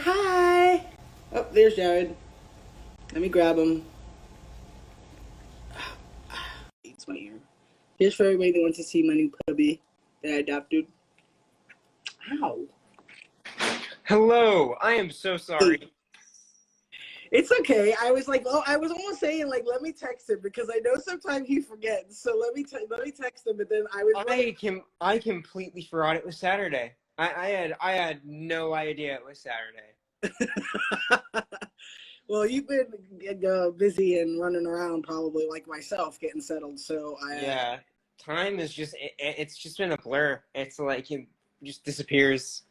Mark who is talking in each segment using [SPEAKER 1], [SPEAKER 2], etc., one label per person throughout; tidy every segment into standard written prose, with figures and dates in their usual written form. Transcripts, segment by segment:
[SPEAKER 1] Hi. Oh, there's Jared. Let me grab him. It's my ear. Here's for everybody that wants to see my new puppy that I adopted. Ow.
[SPEAKER 2] Hello, I am so sorry.
[SPEAKER 1] It's okay. I was like, oh, I was almost saying like, let me text him because I know sometimes he forgets. So let me text him. But then I was
[SPEAKER 2] I completely forgot it was Saturday. I had no idea it was Saturday.
[SPEAKER 1] well, you've been busy and running around probably like myself getting settled. So
[SPEAKER 2] Yeah, time is it's just been a blur. It's like it just disappears.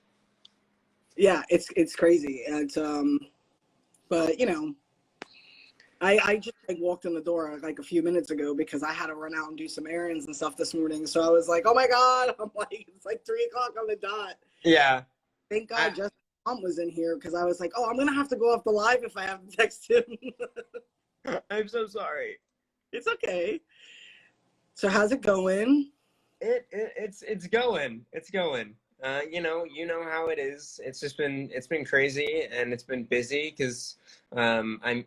[SPEAKER 1] yeah, it's crazy. But I just like walked in the door like a few minutes ago because I had to run out and do some errands and stuff this morning. So I was like, oh my God. I'm like, it's like 3 o'clock on the dot.
[SPEAKER 2] Yeah.
[SPEAKER 1] Thank God Justin's mom was in here because I was like, oh, I'm going to have to go off the live if I have to text him.
[SPEAKER 2] I'm so sorry.
[SPEAKER 1] It's okay. So how's it going?
[SPEAKER 2] It's going. It's going. You know how it is. It's been crazy and it's been busy because I'm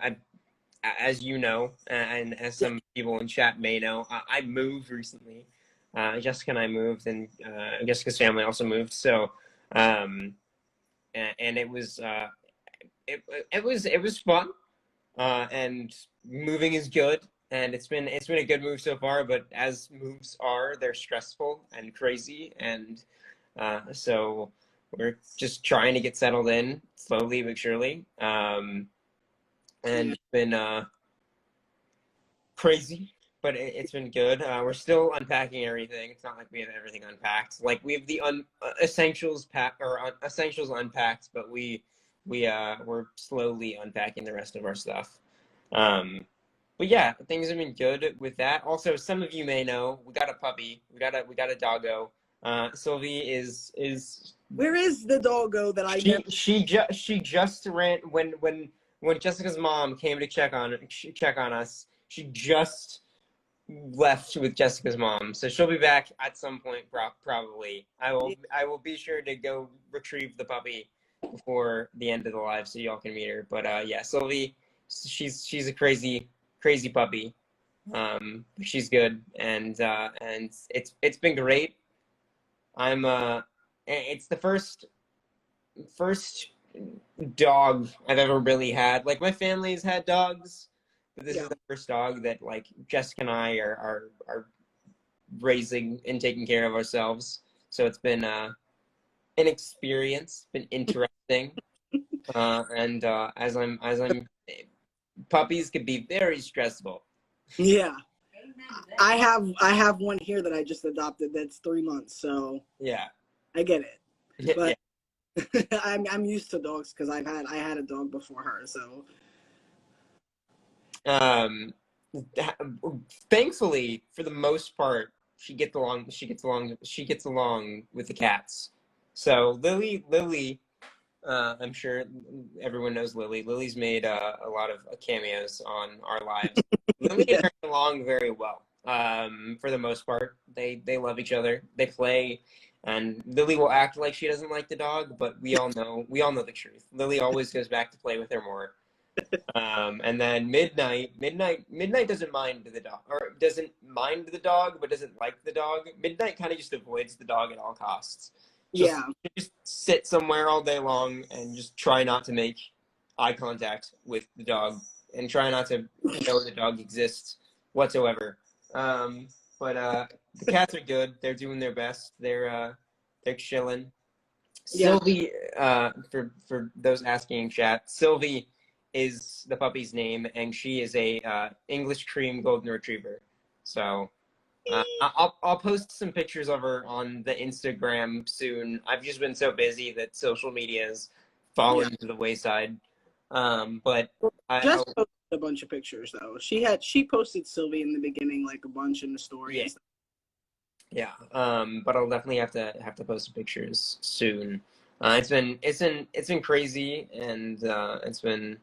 [SPEAKER 2] as you know, and as some people in chat may know, I moved recently. Jessica and I moved, and Jessica's family also moved. So, and it was fun, and moving is good, and it's been a good move so far. But as moves are, they're stressful and crazy, and so we're just trying to get settled in slowly but surely. And it's been crazy, but it's been good. We're still unpacking everything. It's not like we have everything unpacked. Like we have the essentials essentials unpacked, but we're slowly unpacking the rest of our stuff. But yeah, things have been good with that. Also, some of you may know we got a puppy. We got a doggo. Sylvie is
[SPEAKER 1] Where is the doggo that I never?
[SPEAKER 2] she just ran when Jessica's mom came to check on us. She just left with Jessica's mom, so she'll be back at some point. Probably. I will be sure to go retrieve the puppy before the end of the live, so y'all can meet her. But yeah, Sylvie, she's a crazy puppy. She's good, and it's been great. It's the first dog I've ever really had. Like my family's had dogs, but this is the first dog that like Jessica and I are raising and taking care of ourselves. So it's been an experience, been interesting. And as I'm puppies can be very stressful.
[SPEAKER 1] Yeah. I have one here that I just adopted that's 3 months, so
[SPEAKER 2] yeah,
[SPEAKER 1] I get it. But
[SPEAKER 2] yeah.
[SPEAKER 1] I'm used to dogs because I had a dog before her, so
[SPEAKER 2] Um, thankfully, for the most part, she gets along with the cats. So Lily, I'm sure everyone knows Lily. Lily's made a lot of cameos on our lives. Lily and
[SPEAKER 1] yeah.
[SPEAKER 2] her get along very well. For the most part, they love each other. They play, and Lily will act like she doesn't like the dog, but we all know the truth. Lily always goes back to play with her more. And then Midnight doesn't mind the dog, or doesn't mind the dog, but doesn't like the dog. Midnight kind of just avoids the dog at all costs.
[SPEAKER 1] Yeah.
[SPEAKER 2] Just sit somewhere all day long and just try not to make eye contact with the dog and try not to know the dog exists whatsoever. But the cats are good. They're doing their best. They're chilling.
[SPEAKER 1] Yeah.
[SPEAKER 2] Sylvie, for those asking in chat, Sylvie is the puppy's name, and she is a English cream golden retriever. So I'll post some pictures of her on the Instagram soon. I've just been so busy that social media has fallen to the wayside. But
[SPEAKER 1] Just posted a bunch of pictures though. She posted Sylvie in the beginning like a bunch in the story.
[SPEAKER 2] yeah,
[SPEAKER 1] And stuff.
[SPEAKER 2] yeah. But I'll definitely have to post some pictures soon. It's been crazy, and it's been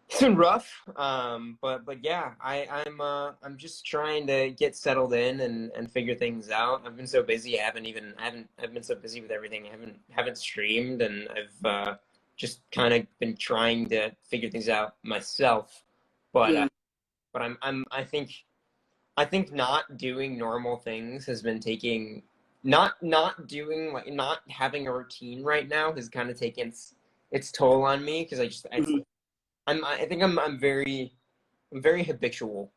[SPEAKER 2] It's been rough, but yeah, I'm just trying to get settled in and figure things out. I've been so busy. I've been so busy with everything. I haven't streamed, and I've just kind of been trying to figure things out myself. But
[SPEAKER 1] Yeah.
[SPEAKER 2] but I think not doing normal things has been taking not doing like not having a routine right now has kind of taken its toll on me because
[SPEAKER 1] Hmm.
[SPEAKER 2] I think I'm very habitual.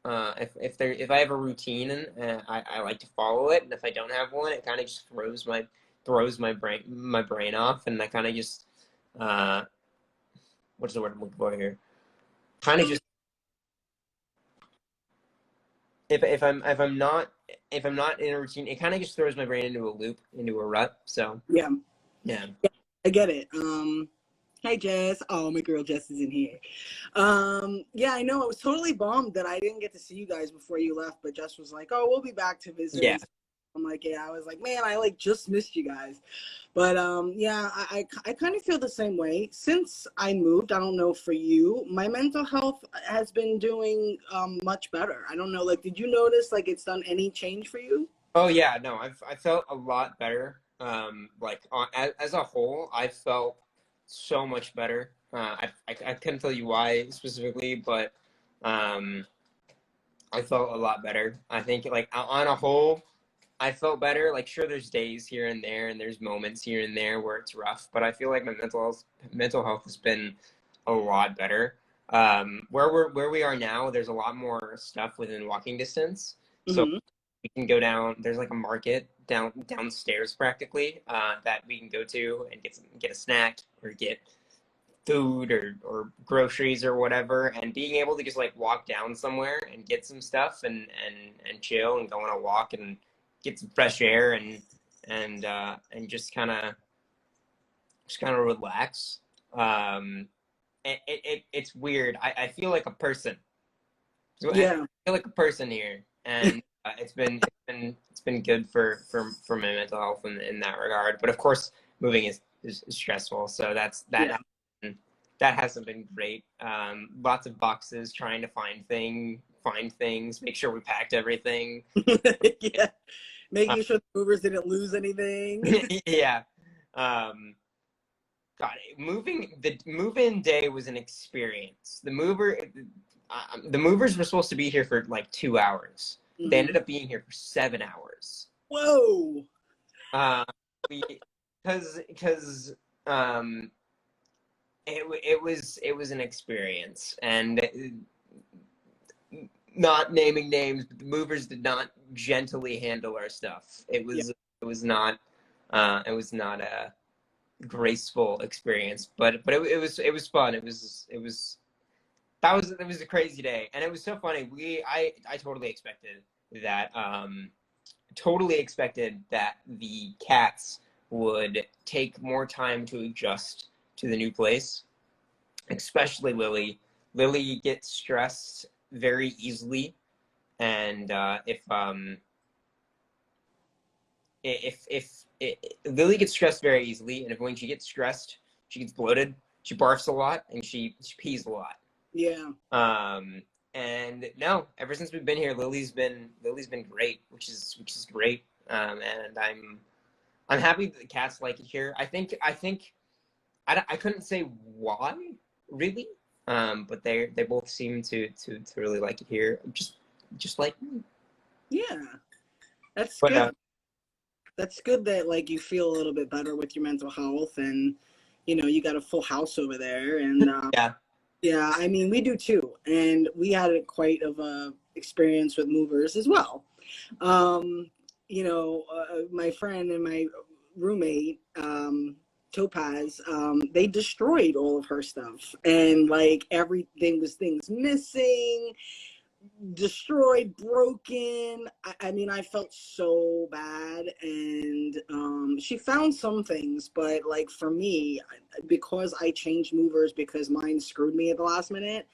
[SPEAKER 2] If I have a routine and I like to follow it, and if I don't have one, it kind of just throws my brain off, and I kind of just uh, what's the word I'm looking for here? Kind of just if I'm not in a routine, it kind of just throws my brain into a loop, into a rut. So
[SPEAKER 1] Yeah.
[SPEAKER 2] yeah,
[SPEAKER 1] Yeah, I get it. Hey Jess. Oh, my girl Jess is in here. Yeah, I know. I was totally bummed that I didn't get to see you guys before you left, but Jess was like, "Oh, we'll be back to visit."
[SPEAKER 2] yeah.
[SPEAKER 1] And I'm like, "Yeah." I was like, "Man, I like just missed you guys." But yeah, I kind of feel the same way since I moved. I don't know for you, my mental health has been doing much better. I don't know. Like, did you notice like it's done any change for you?
[SPEAKER 2] Oh yeah, no, I felt a lot better. Like as a whole, I felt so much better. I couldn't tell you why specifically, but um, I felt a lot better. I think like on a whole, I felt better. Like sure, there's days here and there, and there's moments here and there where it's rough, but I feel like my mental health has been a lot better. Where we are now, there's a lot more stuff within walking distance. So
[SPEAKER 1] Hmm.
[SPEAKER 2] we can go down. There's like a market downstairs practically that we can go to and get a snack or get food or groceries or whatever, and being able to just like walk down somewhere and get some stuff and chill and go on a walk and get some fresh air and just kind of relax. It's weird. I feel like a person. So I
[SPEAKER 1] Yeah.
[SPEAKER 2] feel like a person here, and it's been good for my mental health in that regard. But of course, moving is stressful, so
[SPEAKER 1] Yeah.
[SPEAKER 2] that hasn't been great. Lots of boxes, trying to find things, make sure we packed everything.
[SPEAKER 1] Yeah.
[SPEAKER 2] Uh,
[SPEAKER 1] Making sure the movers didn't lose anything.
[SPEAKER 2] yeah. God, the move-in day was an experience. The movers were supposed to be here for like 2 hours. They
[SPEAKER 1] Hmm.
[SPEAKER 2] ended up being here for 7 hours.
[SPEAKER 1] Whoa.
[SPEAKER 2] Uh, we, because um, it was an experience, and not naming names, but the movers did not gently handle our stuff.
[SPEAKER 1] Yeah.
[SPEAKER 2] It was not a graceful experience, but it was fun. It was a crazy day, and it was so funny. I totally expected that the cats would take more time to adjust to the new place, especially Lily. Lily gets stressed very easily, and if Lily gets stressed very easily, and if when she gets stressed, she gets bloated, she barfs a lot, and she pees a lot.
[SPEAKER 1] Yeah.
[SPEAKER 2] Um, and no, ever since we've been here, Lily's been great, which is great. And I'm happy that the cats like it here. I couldn't say why really, but they both seem to really like it here, just like me.
[SPEAKER 1] Yeah. That's
[SPEAKER 2] But
[SPEAKER 1] good. That's good that like you feel a little bit better with your mental health, and you got a full house over there. And
[SPEAKER 2] yeah,
[SPEAKER 1] yeah, I mean we do too, and we had quite of a experience with movers as well. um my friend and my roommate, Topaz, they destroyed all of her stuff, and like everything was things missing, destroyed, broken. I mean, I felt so bad. And she found some things, but like for me, because I changed movers because mine screwed me at the last minute.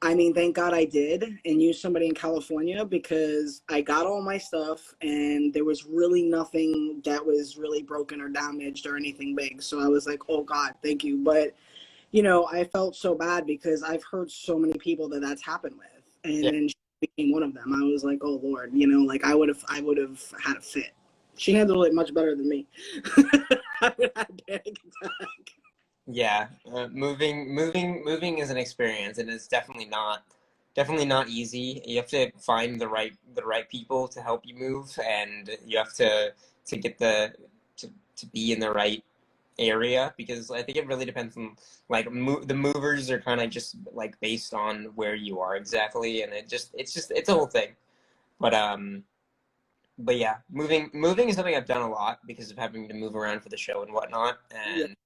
[SPEAKER 1] I mean, thank God I did and used somebody in California, because I got all my stuff and there was really nothing that was really broken or damaged or anything big. So I was like, oh God, thank you. But I felt so bad because I've heard so many people that that's happened with, and
[SPEAKER 2] Yeah.
[SPEAKER 1] then she became one of them. I was like, oh Lord, like I would have had a fit. She handled it much better than me. I would have had panic attack.
[SPEAKER 2] Yeah, moving is an experience, and it's definitely not easy. You have to find the right people to help you move, and you have to get to be in the right area, because I think it really depends on like the movers are kind of just like based on where you are exactly, and it's a whole thing. But but yeah, moving is something I've done a lot because of having to move around for the show and whatnot,
[SPEAKER 1] Yeah.
[SPEAKER 2] and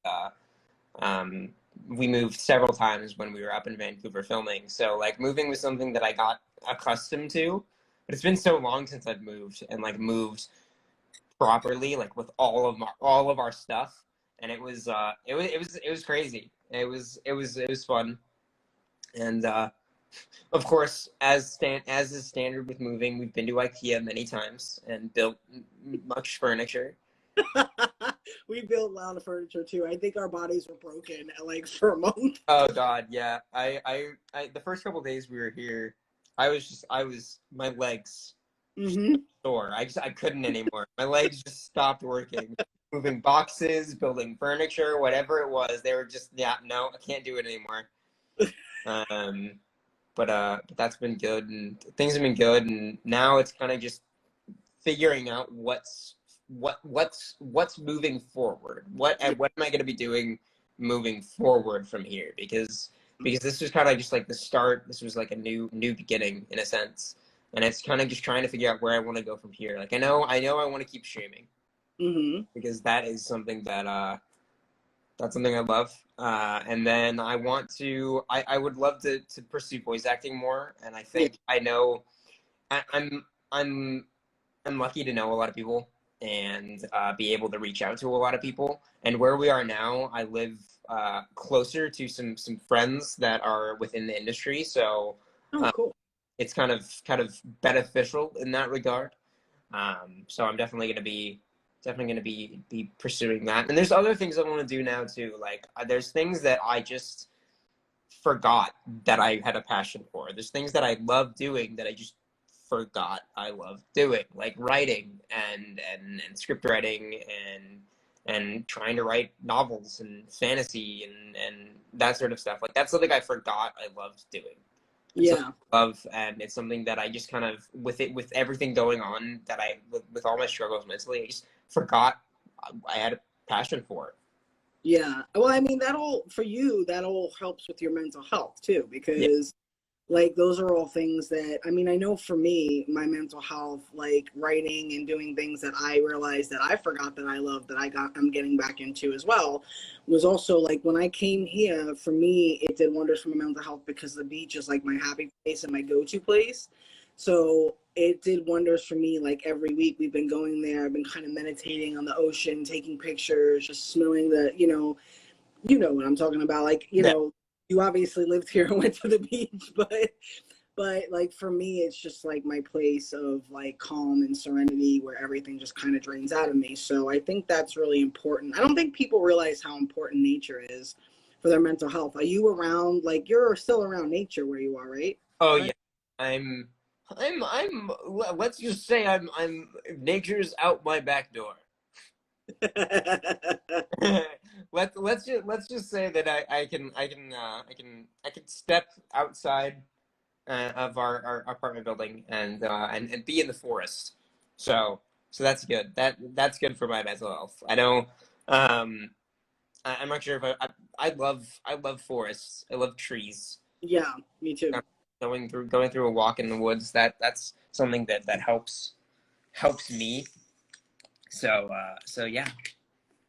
[SPEAKER 2] um, we moved several times when we were up in Vancouver filming. So like moving was something that I got accustomed to, but it's been so long since I've moved and like moved properly, like with all of our stuff, and it was crazy. It was fun, and of course, as is standard with moving, we've been to IKEA many times and built much furniture.
[SPEAKER 1] We built a lot of furniture too. I think our bodies were broken like for a month.
[SPEAKER 2] Oh God, yeah. I the first couple days we were here, I was my legs
[SPEAKER 1] Mm-hmm.
[SPEAKER 2] sore. I couldn't anymore. My legs just stopped working. Moving boxes, building furniture, whatever it was, they were just, yeah, no, I can't do it anymore. Um, but that's been good, and things have been good, and now it's kind of just figuring out what's moving forward. What am I going to be doing moving forward from here? Because this was kind of just like the start. This was like a new beginning in a sense, and it's kind of just trying to figure out where I want to go from here. Like I know I want to keep streaming,
[SPEAKER 1] Mm-hmm.
[SPEAKER 2] because that is something that that's something I love. And then I would love to pursue voice acting more. And I
[SPEAKER 1] Yeah.
[SPEAKER 2] think I know I'm I'm lucky to know a lot of people and be able to reach out to a lot of people. And where we are now, I live closer to some friends that are within the industry, so
[SPEAKER 1] Oh, cool.
[SPEAKER 2] it's kind of beneficial in that regard. So I'm definitely gonna be pursuing that. And there's other things I want to do now too. Like there's things that I just forgot that I had a passion for. There's things that I love doing that I just forgot I love doing, like writing and script writing and trying to write novels and fantasy and that sort of stuff. Like that's something I forgot I loved doing. It's something
[SPEAKER 1] Yeah.
[SPEAKER 2] I love, and it's something that I just kind of with everything going on that with all my struggles mentally, I just forgot I had a passion for it.
[SPEAKER 1] Yeah. Well, I mean, that all helps with your mental health too,
[SPEAKER 2] Yeah,
[SPEAKER 1] because like those are all things that, I mean, I know for me, my mental health, like writing and doing things that I realized that I forgot that I love, that I'm getting back into as well, was also like when I came here, for me, it did wonders for my mental health because the beach is like my happy place and my go-to place. So it did wonders for me. Like every week we've been going there. I've been kind of meditating on the ocean, taking pictures, just smelling what I'm talking about. Like,
[SPEAKER 2] yeah,
[SPEAKER 1] you obviously lived here and went to the beach, but like for me, it's just like my place of like calm and serenity where everything just kind of drains out of me. So I think that's really important. I don't think people realize how important nature is for their mental health. Are you around, like you're still around nature where you are, right?
[SPEAKER 2] oh
[SPEAKER 1] Right?
[SPEAKER 2] yeah. I'm I'm let's just say I'm nature's out my back door. Let's just say that I can step outside of our apartment building and be in the forest. So that's good. That's good for my mental health. I know. I'm not sure if I love forests. I love trees.
[SPEAKER 1] Yeah, me too.
[SPEAKER 2] Going through a walk in the woods, that's something that helps me. So yeah.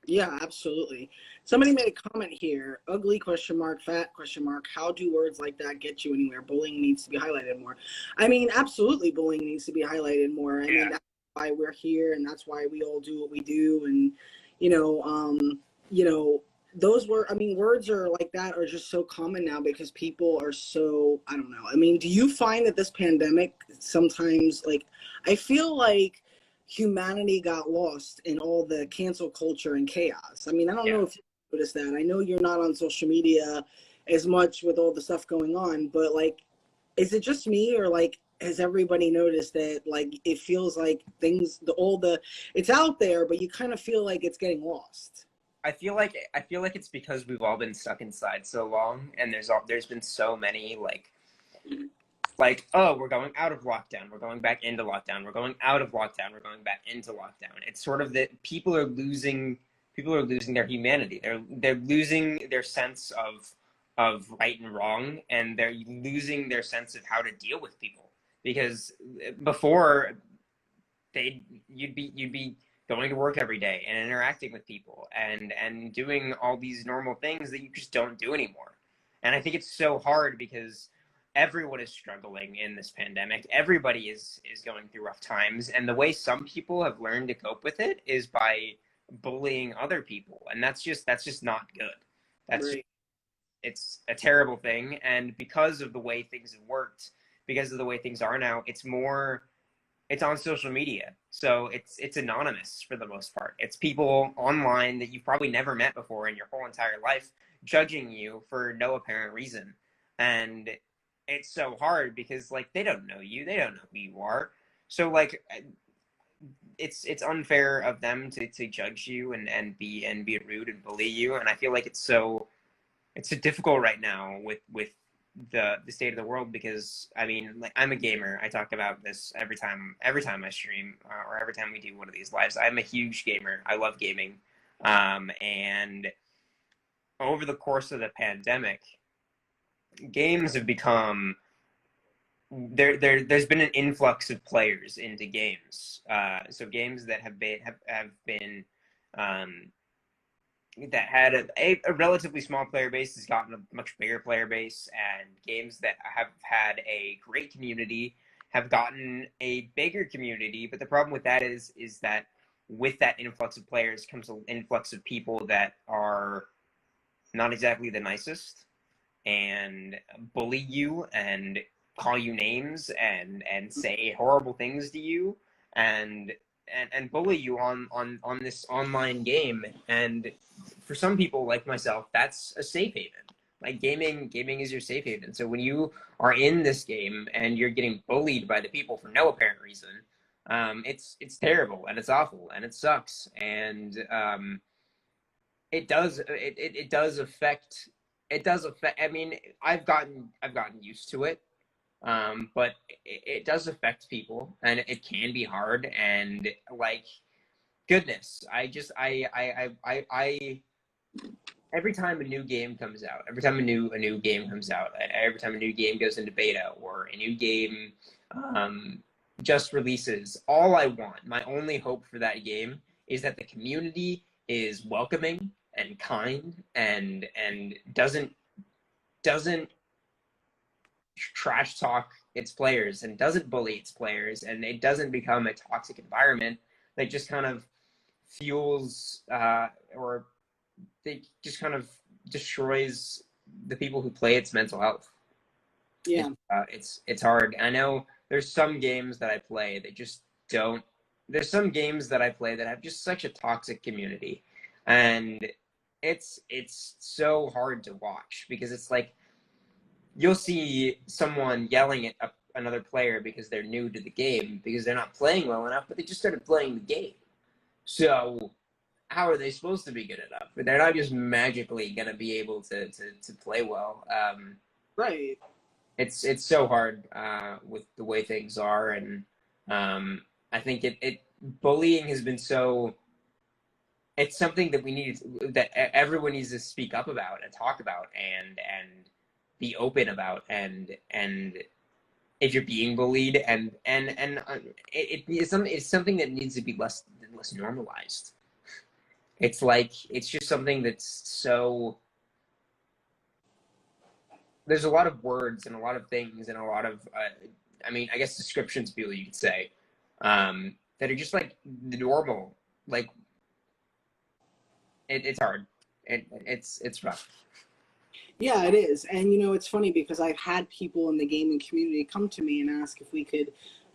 [SPEAKER 1] Yeah, absolutely. Somebody made a comment here. Ugly question mark, fat question mark. How do words like that get you anywhere? Bullying needs to be highlighted more. I mean, absolutely bullying needs to be highlighted more. I mean,
[SPEAKER 2] Yeah.
[SPEAKER 1] that's why we're here and that's why we all do what we do. And, you know, um, you know, those were, I mean, words are like that are just so common now because people are so, I don't know. I mean, do you find that this pandemic sometimes, like, I feel like humanity got lost in all the cancel culture and chaos. I mean, I don't
[SPEAKER 2] Yeah.
[SPEAKER 1] know if you noticed that. I know you're not on social media as much with all the stuff going on, but like, is it just me, or like has everybody noticed that like it feels like things, it's out there, but you kind of feel like it's getting lost?
[SPEAKER 2] I feel like it's because we've all been stuck inside so long, and there's been so many like, oh, we're going out of lockdown, we're going back into lockdown, we're going out of lockdown, we're going back into lockdown. It's sort of that people are losing their humanity. They're losing their sense of right and wrong, and they're losing their sense of how to deal with people. Because before, you'd be going to work every day and interacting with people and doing all these normal things that you just don't do anymore. And I think it's so hard because everyone is struggling in this pandemic. Everybody is going through rough times, and the way some people have learned to cope with it is by bullying other people, and that's just not good.
[SPEAKER 1] Right.
[SPEAKER 2] It's a terrible thing, and because of the way things have worked, because of the way things are now, it's on social media, so it's anonymous for the most part. It's people online that you've probably never met before in your whole entire life judging you for no apparent reason. And it's so hard because like they don't know you, they don't know who you are, so like it's unfair of them to judge you and be rude and bully you. And I feel like it's so difficult right now with the state of the world, because I mean, like, I'm a gamer. I talk about this every time I stream, or every time we do one of these lives. I'm a huge gamer. I love gaming, and over the course of the pandemic, games have become there's been an influx of players into games. So games that have been that had a relatively small player base has gotten a much bigger player base, and games that have had a great community have gotten a bigger community. But the problem with that is that with that influx of players comes an influx of people that are not exactly the nicest and bully you and call you names and say horrible things to you and bully you on this online game. And for some people like myself, that's a safe haven. Like gaming is your safe haven. So when you are in this game and you're getting bullied by the people for no apparent reason, it's terrible and it's awful and it sucks. And it does affect I mean, I've gotten used to it, but it does affect people, and it can be hard. And like, goodness, I every time a new game comes out, every time a new game comes out, every time a new game goes into beta or a new game just releases, all I want, my only hope for that game is that the community is welcoming and kind and doesn't trash talk its players and doesn't bully its players, and it doesn't become a toxic environment that just kind of fuels or they just kind of destroys the people who play its mental health.
[SPEAKER 1] Yeah.
[SPEAKER 2] It's hard. I know there's some games that I play that just don't. There's some games that I play that have just such a toxic community, and it's so hard to watch because it's like you'll see someone yelling at another player because they're new to the game because they're not playing well enough, but they just started playing the game. So how are they supposed to be good enough? They're not just magically gonna be able to play well.
[SPEAKER 1] Right.
[SPEAKER 2] It's so hard with the way things are, and I think it bullying has been so. It's something that that everyone needs to speak up about and talk about and be open about, and if you're being bullied and it's something that needs to be less normalized. It's like it's just something that's so. There's a lot of words and a lot of things and a lot of I mean, I guess descriptions, people, you could say, that are just like the normal. Like it's hard. It's rough.
[SPEAKER 1] Yeah, it is. And you know, it's funny because I've had people in the gaming community come to me and ask if we could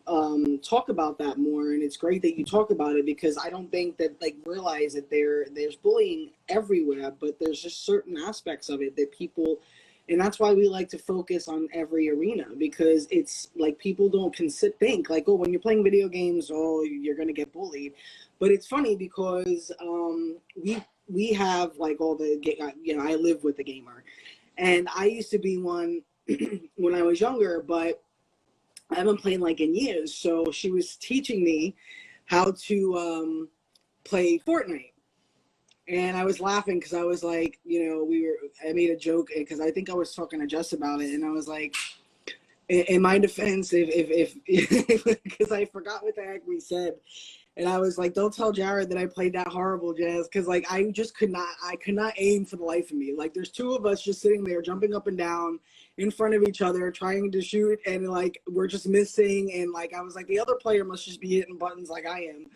[SPEAKER 1] talk about that more, and it's great that you talk about it, because I don't think that like realize that there's bullying everywhere, but there's just certain aspects of it that people, and that's why we like to focus on every arena, because it's like people don't think like, oh, when you're playing video games, oh, you're gonna get bullied. But it's funny because we have like all the, you know, I live with a gamer, and I used to be one when I was younger, but I haven't played like in years. So she was teaching me how to play Fortnite. And I was laughing because I was like, you know, I made a joke because I think I was talking to Jess about it. And I was like, in my defense, if because I forgot what the heck we said. And I was like, don't tell Jared that I played that horrible, Jazz, because like I just could not aim for the life of me. Like there's two of us just sitting there jumping up and down in front of each other trying to shoot, and like we're just missing, and like I was like, the other player must just be hitting buttons like I am.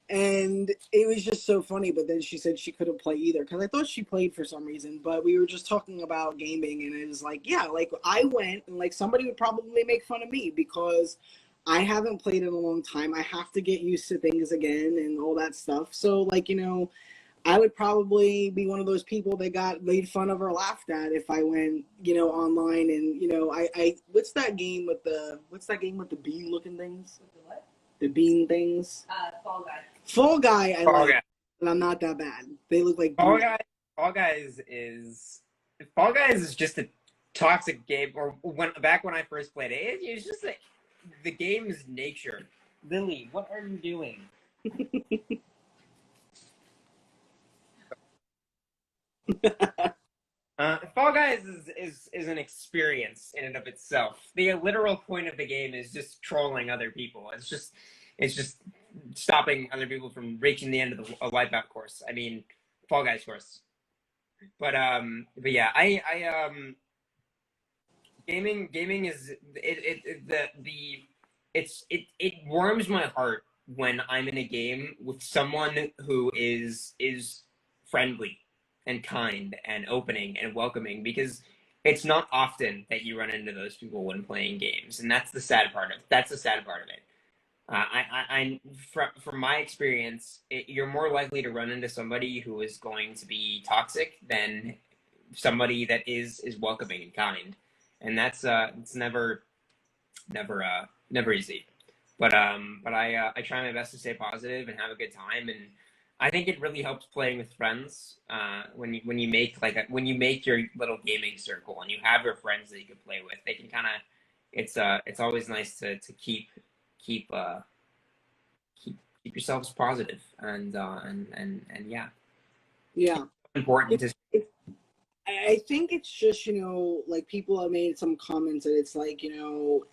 [SPEAKER 1] And it was just so funny. But then she said she couldn't play either, because I thought she played for some reason. But we were just talking about gaming, and it was like, yeah, like I went, and like somebody would probably make fun of me because I haven't played in a long time. I have to get used to things again and all that stuff. So like, you know, I would probably be one of those people that got made fun of or laughed at if I went, you know, online. And, you know, I what's that game with the bean looking things?
[SPEAKER 3] With the what?
[SPEAKER 1] The bean things?
[SPEAKER 3] Fall Guy.
[SPEAKER 1] Fall Guy, I
[SPEAKER 2] Fall
[SPEAKER 1] like.
[SPEAKER 2] Guy.
[SPEAKER 1] And I'm not that bad. They look like
[SPEAKER 2] Fall Guys is just a toxic game. Or back when I first played it, it's just the game's nature. Lily, what are you doing? Fall Guys is an experience in and of itself. The literal point of the game is just trolling other people. It's just stopping other people from reaching the end of the wipeout course. I mean, Fall Guys course. But yeah, I gaming is it warms my heart when I'm in a game with someone who is friendly and kind and opening and welcoming, because it's not often that you run into those people when playing games, and that's the sad part of it. From my experience, you're more likely to run into somebody who is going to be toxic than somebody that is welcoming and kind, and that's it's never easy. But I try my best to stay positive and have a good time, and I think it really helps playing with friends. When you make your little gaming circle and you have your friends that you can play with, they can kind of, it's always nice to keep yourselves positive, and yeah.
[SPEAKER 1] Yeah.
[SPEAKER 2] Important to.
[SPEAKER 1] I think it's just, you know, like people have made some comments that it's like, you know,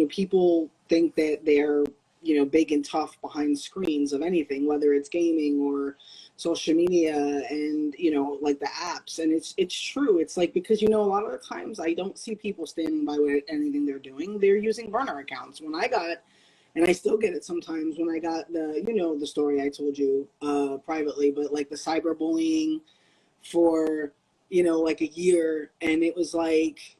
[SPEAKER 1] people think that they're, you know, big and tough behind screens of anything, whether it's gaming or social media and, you know, like the apps. And it's true. It's like, because, you know, a lot of the times I don't see people standing by with anything they're doing. They're using burner accounts. When I got, and I still get it sometimes, when I got the, you know, the story I told you privately, but like the cyberbullying for, you know, like a year, and it was like,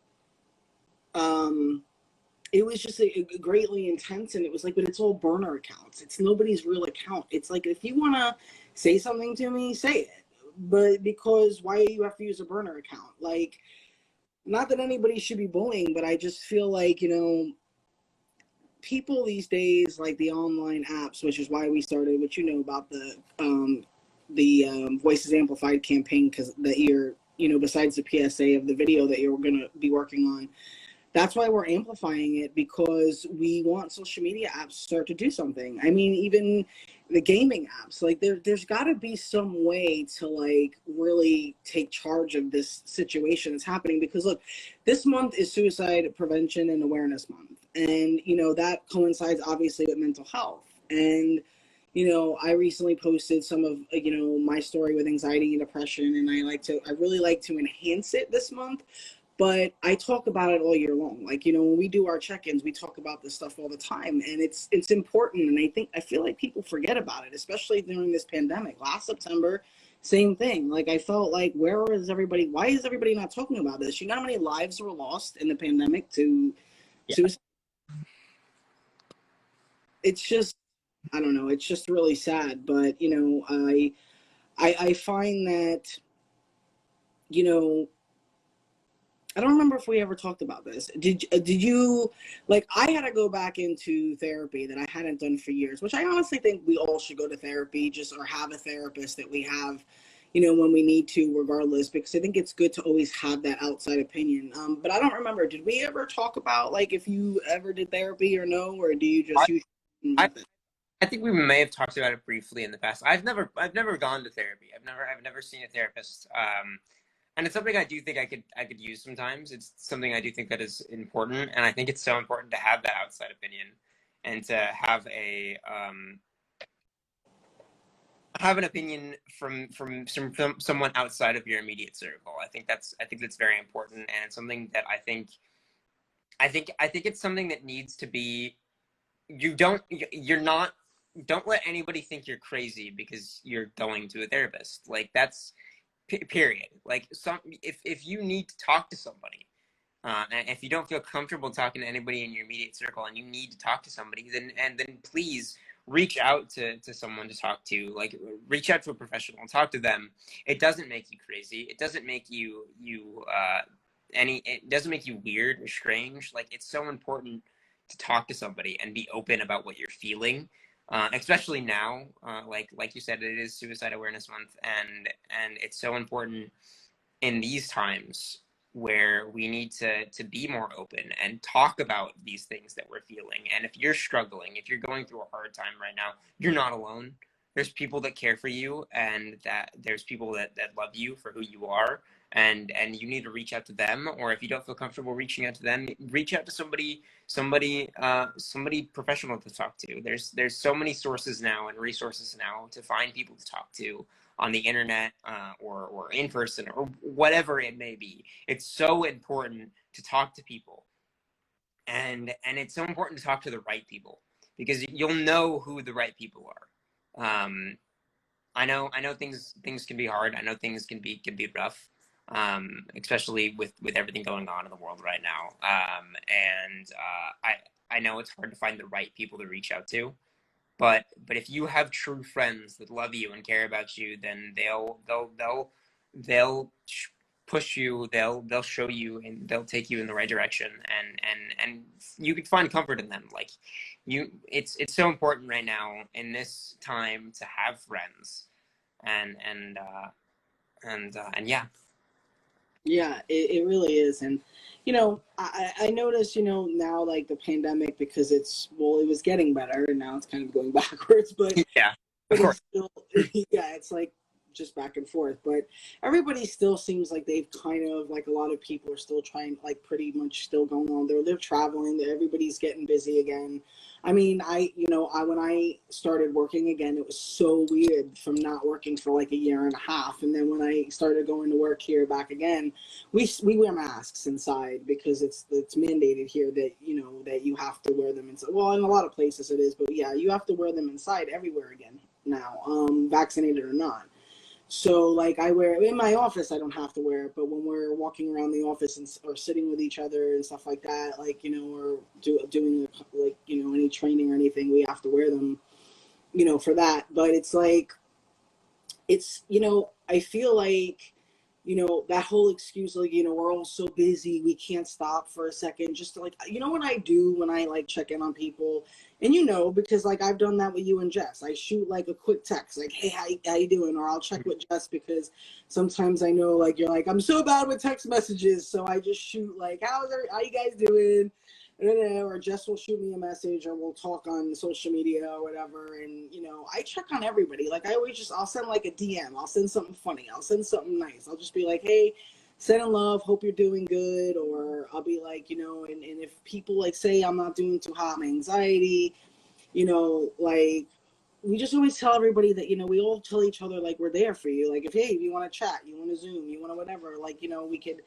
[SPEAKER 1] it was just greatly intense, and it was like, but it's all burner accounts. It's nobody's real account. It's like, if you want to say something to me, say it, but because why do you have to use a burner account? Like, not that anybody should be bullying, but I just feel like, you know, people these days, like the online apps, which is why we started, which, you know, about the Voices Amplified campaign, because that you're, you know, besides the PSA of the video that you're going to be working on, that's why we're amplifying it, because we want social media apps to start to do something. I mean, even the gaming apps, like there's got to be some way to like really take charge of this situation that's happening. Because look, this month is Suicide Prevention and Awareness Month. And, you know, that coincides obviously with mental health. And, you know, I recently posted some of, you know, my story with anxiety and depression, and I really like to enhance it this month. But I talk about it all year long. Like, you know, when we do our check-ins, we talk about this stuff all the time, and it's important. And I feel like people forget about it, especially during this pandemic. Last September, same thing. Like, I felt like, where is everybody? Why is everybody not talking about this? You know how many lives were lost in the pandemic to suicide? it's just, I don't know, it's just really sad. But, you know, I find that, you know, I don't remember if we ever talked about this. Did you, like, I had to go back into therapy that I hadn't done for years, which I honestly think we all should go to therapy, just, or have a therapist that we have, you know, when we need to, regardless, because I think it's good to always have that outside opinion. But I don't remember, did we ever talk about, like, if you ever did therapy or no, or do you just use
[SPEAKER 2] I,
[SPEAKER 1] method?
[SPEAKER 2] I think we may have talked about it briefly in the past. I've never gone to therapy. I've never seen a therapist. And it's something I do think I could use sometimes. It's something I do think that is important, and I think it's so important to have that outside opinion, and to have an opinion from someone outside of your immediate circle. I think that's very important, and it's something that I think it's something that needs to be. You're not. Don't let anybody think you're crazy because you're going to a therapist. Like, that's period. Like, if you need to talk to somebody, and if you don't feel comfortable talking to anybody in your immediate circle, and you need to talk to somebody, then please reach out to someone to talk to. Like, reach out to a professional and talk to them. It doesn't make you crazy. It doesn't make it doesn't make you weird or strange. Like, it's so important to talk to somebody and be open about what you're feeling, especially now. Like you said, it is Suicide Awareness Month, and it's so important in these times where we need to be more open and talk about these things that we're feeling. And if you're struggling, if you're going through a hard time right now, you're not alone. There's people that care for you, and that there's people that love you for who you are, and you need to reach out to them. Or if you don't feel comfortable reaching out to them, reach out to somebody professional to talk to. There's so many sources now and resources now to find people to talk to on the internet, or in person, or whatever it may be. It's so important to talk to people, and it's so important to talk to the right people, because you'll know who the right people are. I know things can be hard. I know things can be rough, especially with everything going on in the world right now. And I know it's hard to find the right people to reach out to. But if you have true friends that love you and care about you, then they'll push you, they'll show you, and they'll take you in the right direction, and you can find comfort in them. Like, it's so important right now in this time to have friends, and yeah.
[SPEAKER 1] Yeah, it really is. And, you know, I noticed, you know, now, like, the pandemic, because it was getting better, and now it's kind of going backwards,
[SPEAKER 2] Yeah, of
[SPEAKER 1] but
[SPEAKER 2] course.
[SPEAKER 1] it's still, yeah, it's like just back and forth. But everybody still seems like they've kind of, like, a lot of people are still trying, like, pretty much still going on. They're traveling, everybody's getting busy again. I mean, when I started working again, it was so weird from not working for like a year and a half. And then when I started going to work here back again, we wear masks inside, because it's mandated here that, you know, that you have to wear them inside. Well, in a lot of places it is, but yeah, you have to wear them inside everywhere again now, vaccinated or not. So, like, I wear in my office, I don't have to wear it, but when we're walking around the office or sitting with each other and stuff like that, like, you know, or doing, like, you know, any training or anything, we have to wear them, you know, for that. But it's like, you know, I feel like, you know, that whole excuse, like, you know, we're all so busy, we can't stop for a second, just to, like, you know, what I do when I, like, check in on people, and, you know, because, like, I've done that with you and Jess, I shoot, like, a quick text, like, hey, how you doing? Or I'll check with Jess, because sometimes I know, like, you're like, I'm so bad with text messages, so I just shoot, like, how you guys doing? Or Jess will shoot me a message, or we'll talk on social media or whatever. And, you know, I check on everybody. Like, I'll send like a DM. I'll send something funny. I'll send something nice. I'll just be like, hey, sending love. Hope you're doing good. Or I'll be like, you know, and if people like say I'm not doing too hot, my anxiety, you know, like, we just always tell everybody that, you know, we all tell each other, like, we're there for you. Like, if you want to chat, you want to Zoom, you want to whatever, like, you know, we could,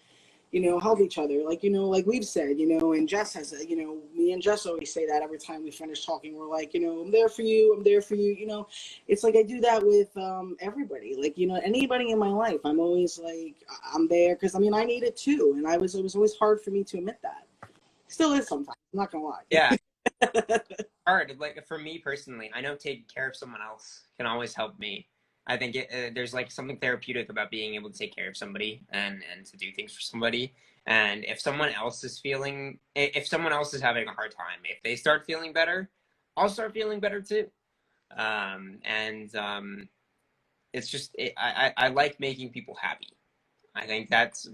[SPEAKER 1] you know, help each other. Like, you know, like we've said, you know, and Jess has, you know, me and Jess always say that every time we finish talking. We're like, you know, I'm there for you. I'm there for you. You know, it's like I do that with everybody. Like, you know, anybody in my life, I'm always like, I'm there, because, I mean, I need it too. And it was always hard for me to admit that. Still is sometimes. I'm not going to
[SPEAKER 2] Yeah.
[SPEAKER 1] lie.
[SPEAKER 2] hard. Like for me personally, I know taking care of someone else can always help me. I think there's like something therapeutic about being able to take care of somebody and to do things for somebody. And if someone else is if someone else is having a hard time, if they start feeling better, I'll start feeling better too. And it's just I like making people happy. I think that's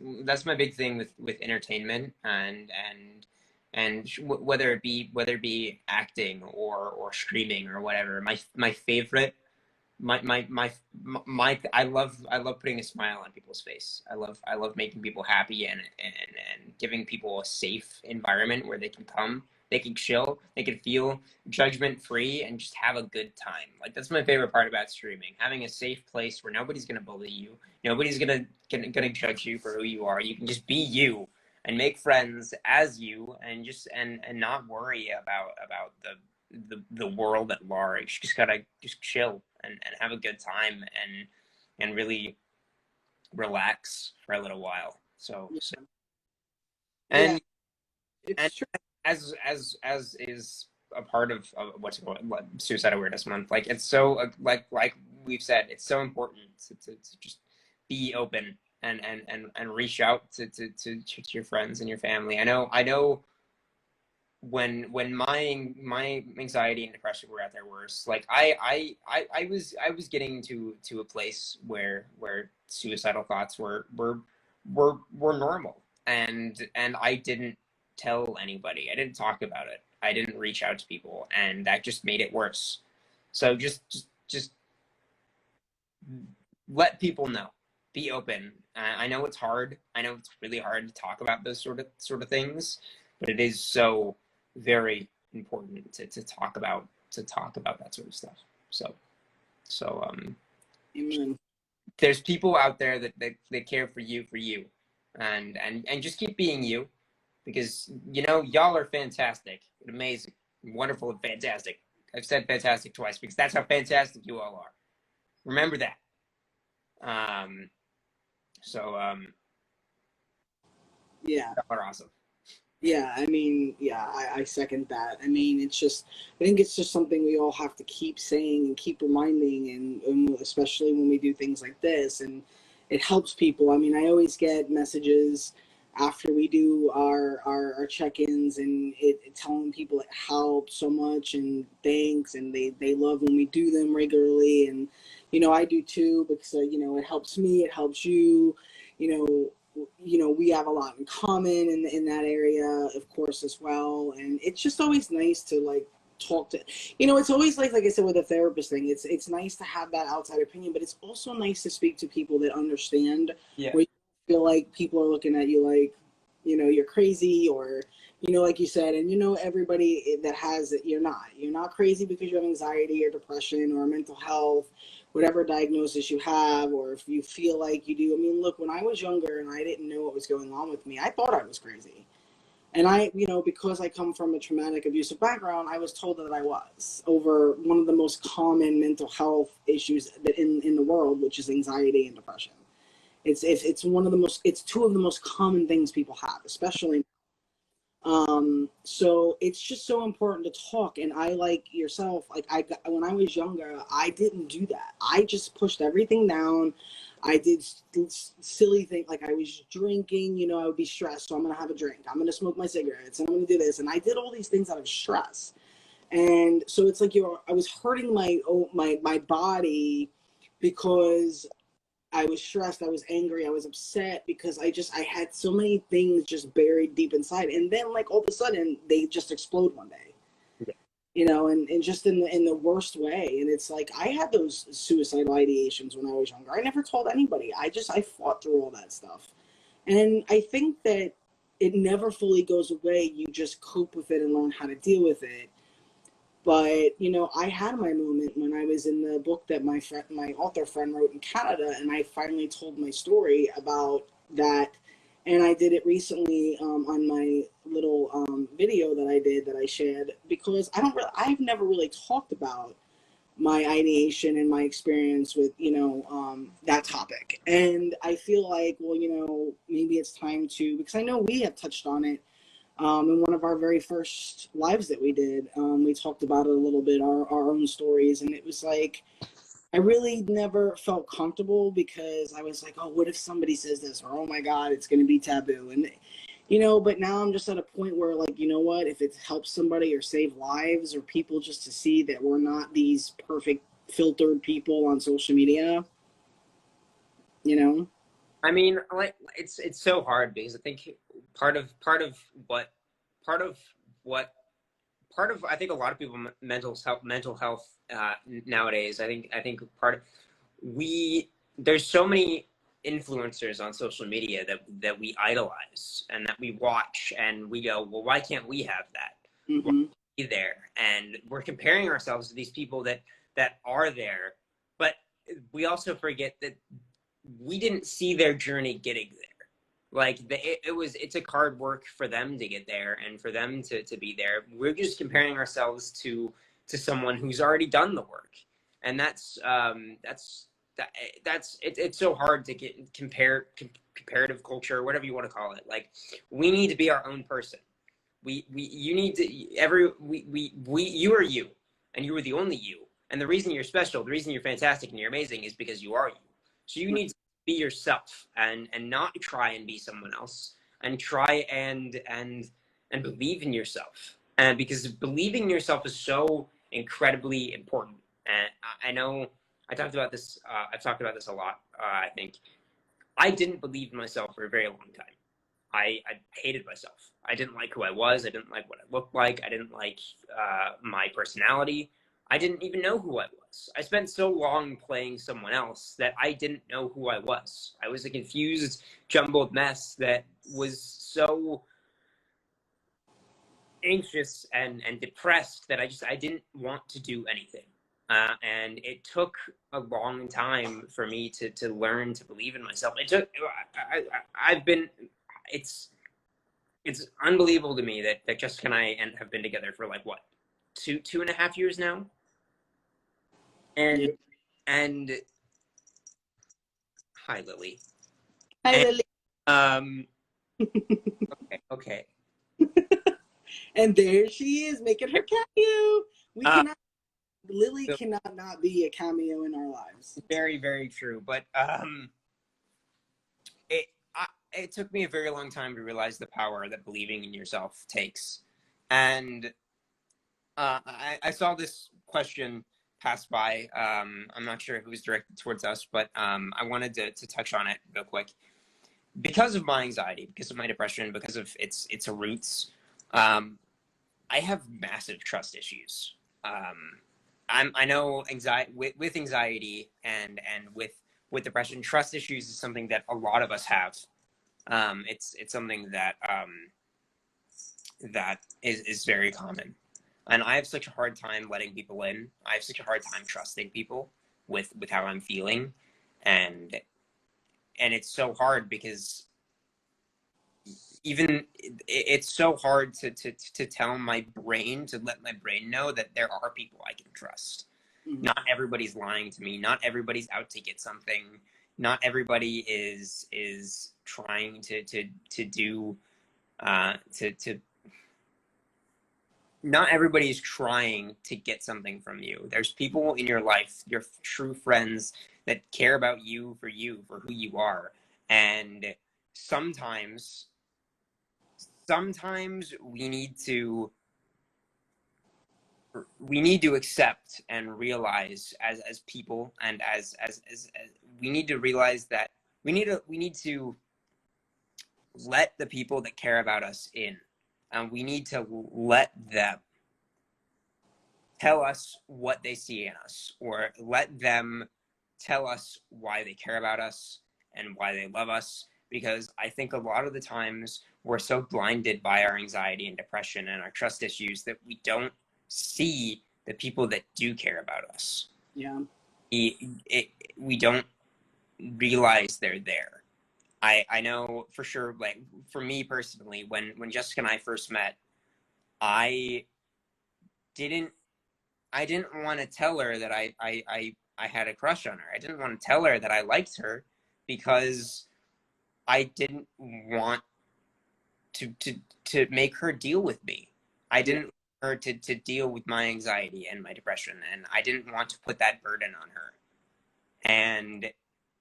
[SPEAKER 2] my big thing with entertainment and whether it be acting or streaming or whatever. My favorite my I love putting a smile on people's face. I love making people happy and giving people a safe environment where they can come, they can chill, they can feel judgment free and just have a good time. Like that's my favorite part about streaming, having a safe place where nobody's gonna bully you, nobody's gonna judge you for who you are. You can just be you and make friends as you and just and not worry about the world at large. Just gotta just chill and have a good time and really relax for a little while. So and
[SPEAKER 1] Yeah, it's
[SPEAKER 2] and
[SPEAKER 1] true.
[SPEAKER 2] as is a part of what's it called, Suicide Awareness Month. Like it's so like we've said, it's so important to just be open and reach out to your friends and your family. I know when my anxiety and depression were at their worst, like I was getting to a place where suicidal thoughts were normal, and I didn't tell anybody. I didn't talk about it. I didn't reach out to people, and that just made it worse. So just let people know. Be open. I know it's hard. I know it's really hard to talk about those sort of things, but it is so very important to talk about that sort of stuff. So
[SPEAKER 1] Amen.
[SPEAKER 2] there's people out there that care for you, and just keep being you, because y'all are fantastic, amazing, wonderful, and fantastic. I've said fantastic twice because that's how fantastic you all are. Remember that. Um, so
[SPEAKER 1] Yeah.
[SPEAKER 2] y'all are awesome.
[SPEAKER 1] Yeah, I mean, yeah, I second that. I mean, I think it's just something we all have to keep saying and keep reminding, and especially when we do things like this, and it helps people. I mean, I always get messages after we do our check-ins, and it telling people it helps so much, and thanks, and they love when we do them regularly, and I do too, because it helps me, it helps you, you know we have a lot in common in that area, of course, as well. And it's just always nice to like talk to, it's always like I said with a therapist thing, it's nice to have that outside opinion, but it's also nice to speak to people that understand.
[SPEAKER 2] Yeah.
[SPEAKER 1] Where you feel like people are looking at you like, you're crazy, or, like you said, and everybody that has it, you're not crazy because you have anxiety or depression or mental health, whatever diagnosis you have, or if you feel like you do. I mean, look, when I was younger and I didn't know what was going on with me, I thought I was crazy. And because I come from a traumatic abusive background, I was told that I was, over one of the most common mental health issues that in the world, which is anxiety and depression. It's two of the most common things people have, especially. So it's just so important to talk. And I, like yourself, like when I was younger, I didn't do that. I just pushed everything down. I did silly things, like I was drinking, I would be stressed, so I'm going to have a drink. I'm going to smoke my cigarettes, and I'm going to do this. And I did all these things out of stress. And so it's like, I was hurting my body because I was stressed, I was angry, I was upset, because I had so many things just buried deep inside. And then, like, all of a sudden they just explode one day. And just in the worst way. And it's like, I had those suicidal ideations when I was younger. I never told anybody. I fought through all that stuff. And I think that it never fully goes away. You just cope with it and learn how to deal with it. But, I had my moment when I was in the book that my author friend wrote in Canada, and I finally told my story about that. And I did it recently on my little video that I did, that I shared, because I've never really talked about my ideation and my experience with, that topic. And I feel like, well, maybe it's time to, because I know we have touched on it In one of our very first lives that we did, we talked about it a little bit, our own stories, and it was like, I really never felt comfortable because I was like, oh, what if somebody says this? Or, oh my God, it's going to be taboo. And, but now I'm just at a point where, like, you know what? If it helps somebody or save lives or people just to see that we're not these perfect filtered people on social media, you know?
[SPEAKER 2] I mean, like it's so hard because I think what part of what part of I think a lot of people mental health nowadays. I think part of we there's so many influencers on social media that we idolize and that we watch and we go, well, why can't we have that? Why
[SPEAKER 1] Mm-hmm.
[SPEAKER 2] can't we be there? And we're comparing ourselves to these people that are there, but we also forget that we didn't see their journey getting there. Like it took hard work for them to get there and for them to be there. We're just comparing ourselves to someone who's already done the work, and it's so hard to get comparative culture, whatever you want to call it. Like we need to be our own person. We you need to you are you, and you are the only you. And the reason you're special, the reason you're fantastic and you're amazing is because you are you. So you need to be yourself and not try and be someone else, and try and believe in yourself. And because believing in yourself is so incredibly important. And I know I've talked about this a lot. I think I didn't believe in myself for a very long time. I hated myself. I didn't like who I was. I didn't like what I looked like. I didn't like my personality. I didn't even know who I was. I spent so long playing someone else that I didn't know who I was. I was a confused, jumbled mess that was so anxious and depressed that I didn't want to do anything. And it took a long time for me to learn to believe in myself. I've been, it's, it's unbelievable to me that Jessica and I have been together for like what, 2.5 years now.
[SPEAKER 1] Yeah.
[SPEAKER 2] And hi, Lily.
[SPEAKER 1] Hi,
[SPEAKER 2] And,
[SPEAKER 1] Lily.
[SPEAKER 2] um, okay.
[SPEAKER 1] And there she is making her cameo. We
[SPEAKER 2] Uh,
[SPEAKER 1] cannot, Lily cannot not be a cameo in our lives.
[SPEAKER 2] Very, very true. But it it took me a very long time to realize the power that believing in yourself takes. And I saw this question pass by. I'm not sure if it was directed towards us, but I wanted to touch on it real quick. Because of my anxiety, because of my depression, because of its roots, I have massive trust issues. I know anxiety with anxiety and with depression, trust issues is something that a lot of us have. It's something that is very common, and I have such a hard time letting people in. I have such a hard time trusting people with how I'm feeling, and it's so hard because even it's so hard to tell my brain, to let my brain know that there are people I can trust.
[SPEAKER 1] Mm-hmm.
[SPEAKER 2] Not everybody's lying to me. Not everybody's out to get something. Not everybody is trying to do to not everybody is trying to get something from you. There's people in your life, your true friends, that care about you for who you are. And sometimes we need to accept and realize as people, and as we need to realize that we need to let the people that care about us in, and we need to let them tell us what they see in us, or let them tell us why they care about us and why they love us. Because I think a lot of the times we're so blinded by our anxiety and depression and our trust issues that we don't see the people that do care about us.
[SPEAKER 1] Yeah.
[SPEAKER 2] We don't realize they're there. I know for sure, like for me personally, when Jessica and I first met, I didn't want to tell her that I had a crush on her. I didn't want to tell her that I liked her because I didn't want to make her deal with me. I didn't want her to deal with my anxiety and my depression, and I didn't want to put that burden on her. And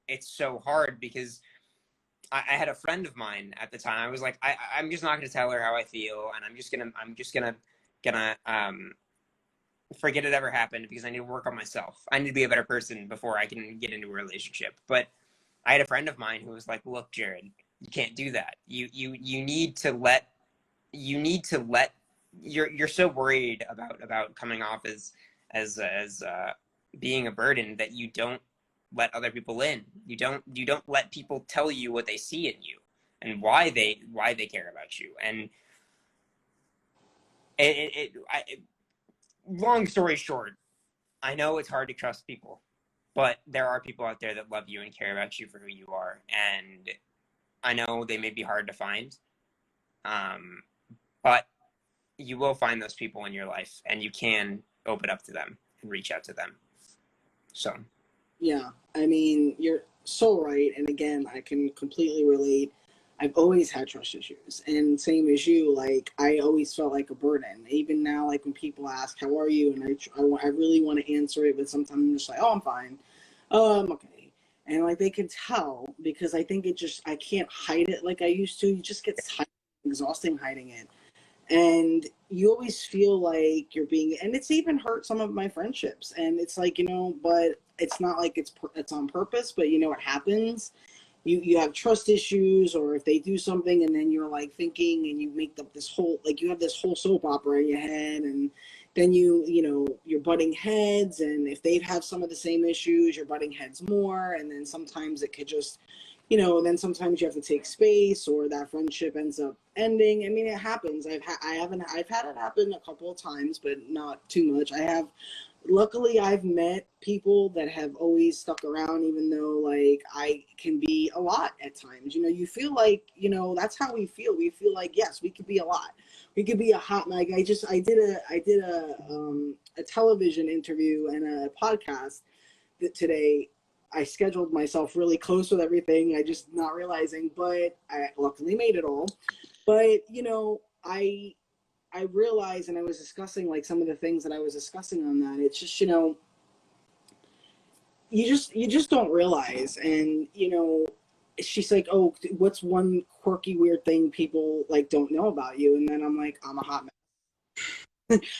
[SPEAKER 2] it's so hard because I had a friend of mine at the time. I was like, I'm just not going to tell her how I feel, and I'm just gonna forget it ever happened because I need to work on myself. I need to be a better person before I can get into a relationship. But I had a friend of mine who was like, look, Jared, you can't do that. You need to let you're so worried about coming off as being a burden that you don't let other people in. You don't let people tell you what they see in you and why they care about you. And long story short, I know it's hard to trust people, but there are people out there that love you and care about you for who you are. And I know they may be hard to find, but you will find those people in your life, and you can open up to them and reach out to them. So.
[SPEAKER 1] Yeah, I mean, you're so right. And again, I can completely relate. I've always had trust issues. And same as you, like, I always felt like a burden. Even now, like, when people ask, how are you? And I really want to answer it, but sometimes I'm just like, oh, I'm fine. Oh, I'm okay. And, like, they can tell because I think I can't hide it like I used to. You just get tired, exhausting hiding it. And you always feel like you're being, and it's even hurt some of my friendships. And it's like, but it's not like it's on purpose, but it happens. You have trust issues, or if they do something and then you're like thinking and you make up this whole, like, you have this whole soap opera in your head, and then you're butting heads, and if they have some of the same issues, you're butting heads more, and then sometimes it could just, then sometimes you have to take space, or that friendship ends up ending. I mean, it happens. I've had it happen a couple of times, but not too much. Luckily, I've met people that have always stuck around, even though, like, I can be a lot at times. You feel like, that's how we feel. We feel like, yes, we could be a lot. We could be a hot, like, I did a television interview and a podcast that today. I scheduled myself really close with everything. I just not realizing, but I luckily made it all. But, I realized, and I was discussing, like, some of the things that I was discussing on that. It's just, you just don't realize. And, she's like, oh, what's one quirky, weird thing people, like, don't know about you? And then I'm like, I'm a hot mess.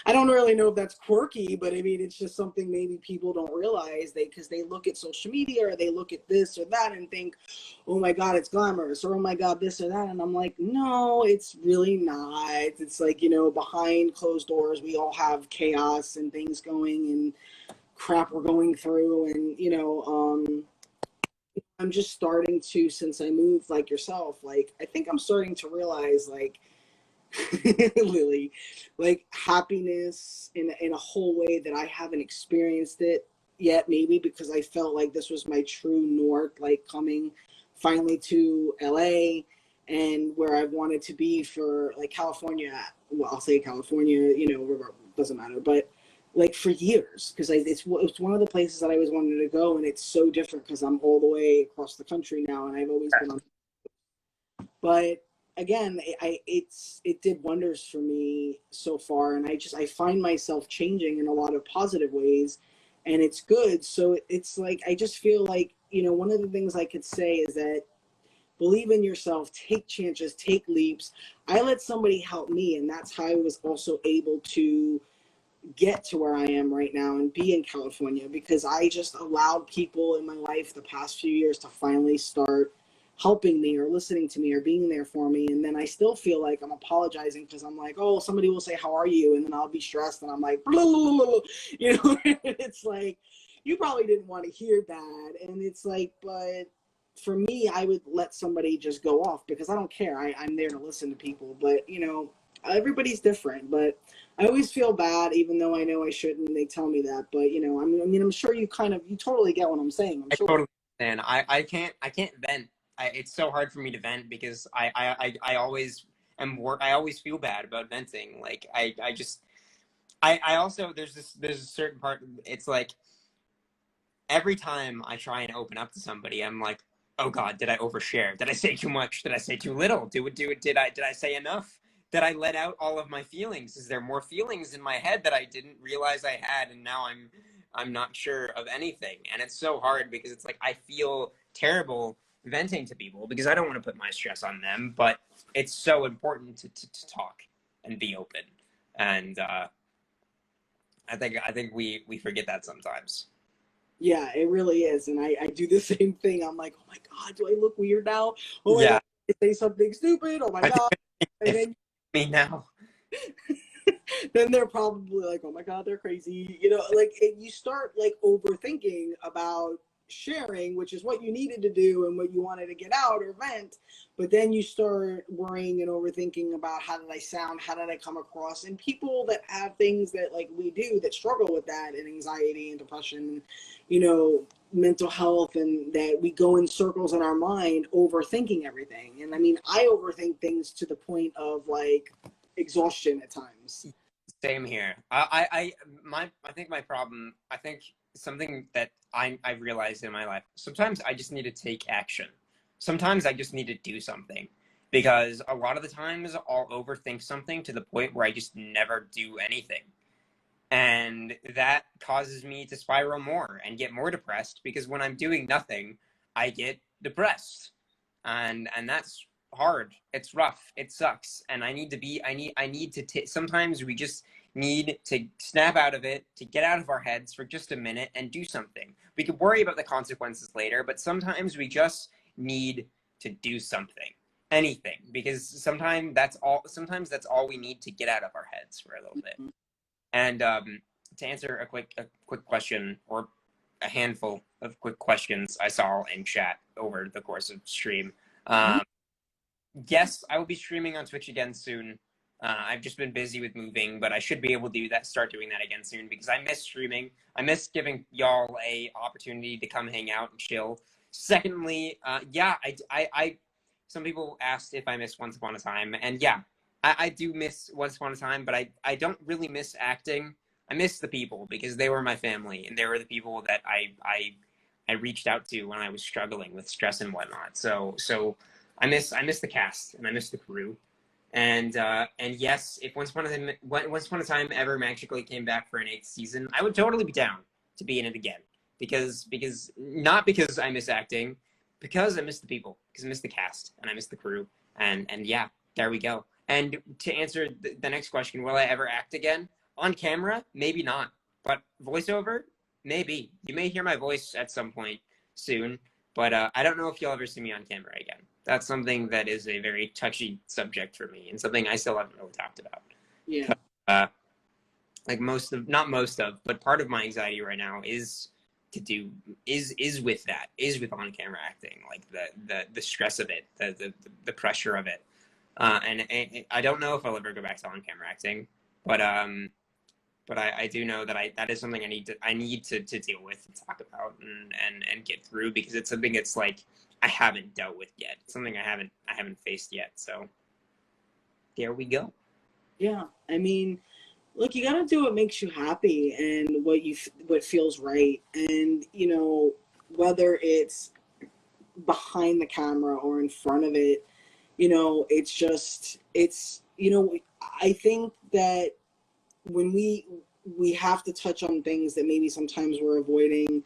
[SPEAKER 1] I don't really know if that's quirky, but I mean, it's just something maybe people don't realize, because they look at social media or they look at this or that and think, oh my God, it's glamorous, or oh my God, this or that. And I'm like, no, it's really not. It's like, behind closed doors, we all have chaos and things going and crap we're going through. And, I'm just starting to, since I moved, like yourself, like, I think I'm starting to realize, like, Lily, like, happiness in a whole way that I haven't experienced it yet, maybe because I felt like this was my true north, like, coming finally to LA and where I wanted to be for, like, California. Well, I'll say California, doesn't matter, but, like, for years, because it's one of the places that I always wanted to go, and it's so different because I'm all the way across the country now, and I've always been on. But again, it did wonders for me so far, and I find myself changing in a lot of positive ways, and it's good. So it's like, I just feel like, one of the things I could say is that believe in yourself, take chances, take leaps. I let somebody help me, and that's how I was also able to get to where I am right now and be in California, because I just allowed people in my life the past few years to finally start helping me or listening to me or being there for me. And then I still feel like I'm apologizing because I'm like, oh, somebody will say, how are you? And then I'll be stressed and I'm like, blah, blah, blah, blah. It's like, you probably didn't want to hear that. And it's like, but for me, I would let somebody just go off because I don't care. I'm there to listen to people, but everybody's different. But I always feel bad, even though I know I shouldn't, and they tell me that. But I'm sure you totally get what I'm saying. I'm sure.
[SPEAKER 2] I totally understand. I can't vent. It's so hard for me to vent because I always I always feel bad about venting. Like I also there's a certain part. It's like every time I try and open up to somebody, I'm like, oh God, did I overshare? Did I say too much? Did I say too little? Did I say enough? Did I let out all of my feelings? Is there more feelings in my head that I didn't realize I had, and now I'm not sure of anything? And it's so hard because it's like I feel terrible venting to people because I don't want to put my stress on them, but it's so important to talk and be open. And I think we forget that sometimes.
[SPEAKER 1] Yeah, it really is. And I do the same thing. I'm like, oh my God, do I look weird now? Oh my
[SPEAKER 2] Yeah,
[SPEAKER 1] God, I say something stupid. Oh my
[SPEAKER 2] I think
[SPEAKER 1] God. And
[SPEAKER 2] if
[SPEAKER 1] then
[SPEAKER 2] me now.
[SPEAKER 1] then they're probably like, oh my God, they're crazy. Like you start like overthinking about sharing, which is what you needed to do and what you wanted to get out or vent. But then you start worrying and overthinking about how did I sound? How did I come across? And people that have things that like we do that struggle with that and anxiety and depression, mental health, and that we go in circles in our mind overthinking everything. And I mean, I overthink things to the point of like exhaustion at times.
[SPEAKER 2] Same here. I think my problem. I think something that I've realized in my life. Sometimes I just need to take action. Sometimes I just need to do something because a lot of the times I'll overthink something to the point where I just never do anything, and that causes me to spiral more and get more depressed because when I'm doing nothing, I get depressed, and that's hard. It's rough. It sucks. And I need to sometimes we just need to snap out of it, to get out of our heads for just a minute and do something. We could worry about the consequences later, but sometimes we just need to do something. Anything, because sometimes that's all we need to get out of our heads for a little bit. And to answer a quick question, or a handful of quick questions I saw in chat over the course of stream. Um, yes, I will be streaming on Twitch again soon. I've just been busy with moving, but I should be able to start doing that again soon because I miss streaming. I miss giving y'all a opportunity to come hang out and chill. Secondly, yeah, some people asked if I miss Once Upon a Time, and yeah, I do miss Once Upon a Time, but I don't really miss acting. I miss the people because they were my family, and they were the people that I reached out to when I was struggling with stress and whatnot. So I miss the cast and I miss the crew. And yes, if Once Upon a Time ever magically came back for an eighth season, I would totally be down to be in it again. Because not because I miss acting, because I miss the people, because I miss the cast and I miss the crew. And yeah, there we go. And to answer the next question, will I ever act again? On camera? Maybe not. But voiceover? Maybe. You may hear my voice at some point soon, but I don't know if you'll ever see me on camera again. That's something that is a very touchy subject for me and something I still haven't really talked about.
[SPEAKER 1] Yeah.
[SPEAKER 2] Like not most of, but part of my anxiety right now is with on camera acting, like the stress of it, the pressure of it. And I don't know if I'll ever go back to on camera acting, but I do know that that is something I need to deal with and talk about and get through because it's something that's like I haven't dealt with yet. It's something I haven't faced yet. So there we go.
[SPEAKER 1] Yeah. I mean, look, you gotta do what makes you happy and what feels right. And whether it's behind the camera or in front of it, I think that when we have to touch on things that maybe sometimes we're avoiding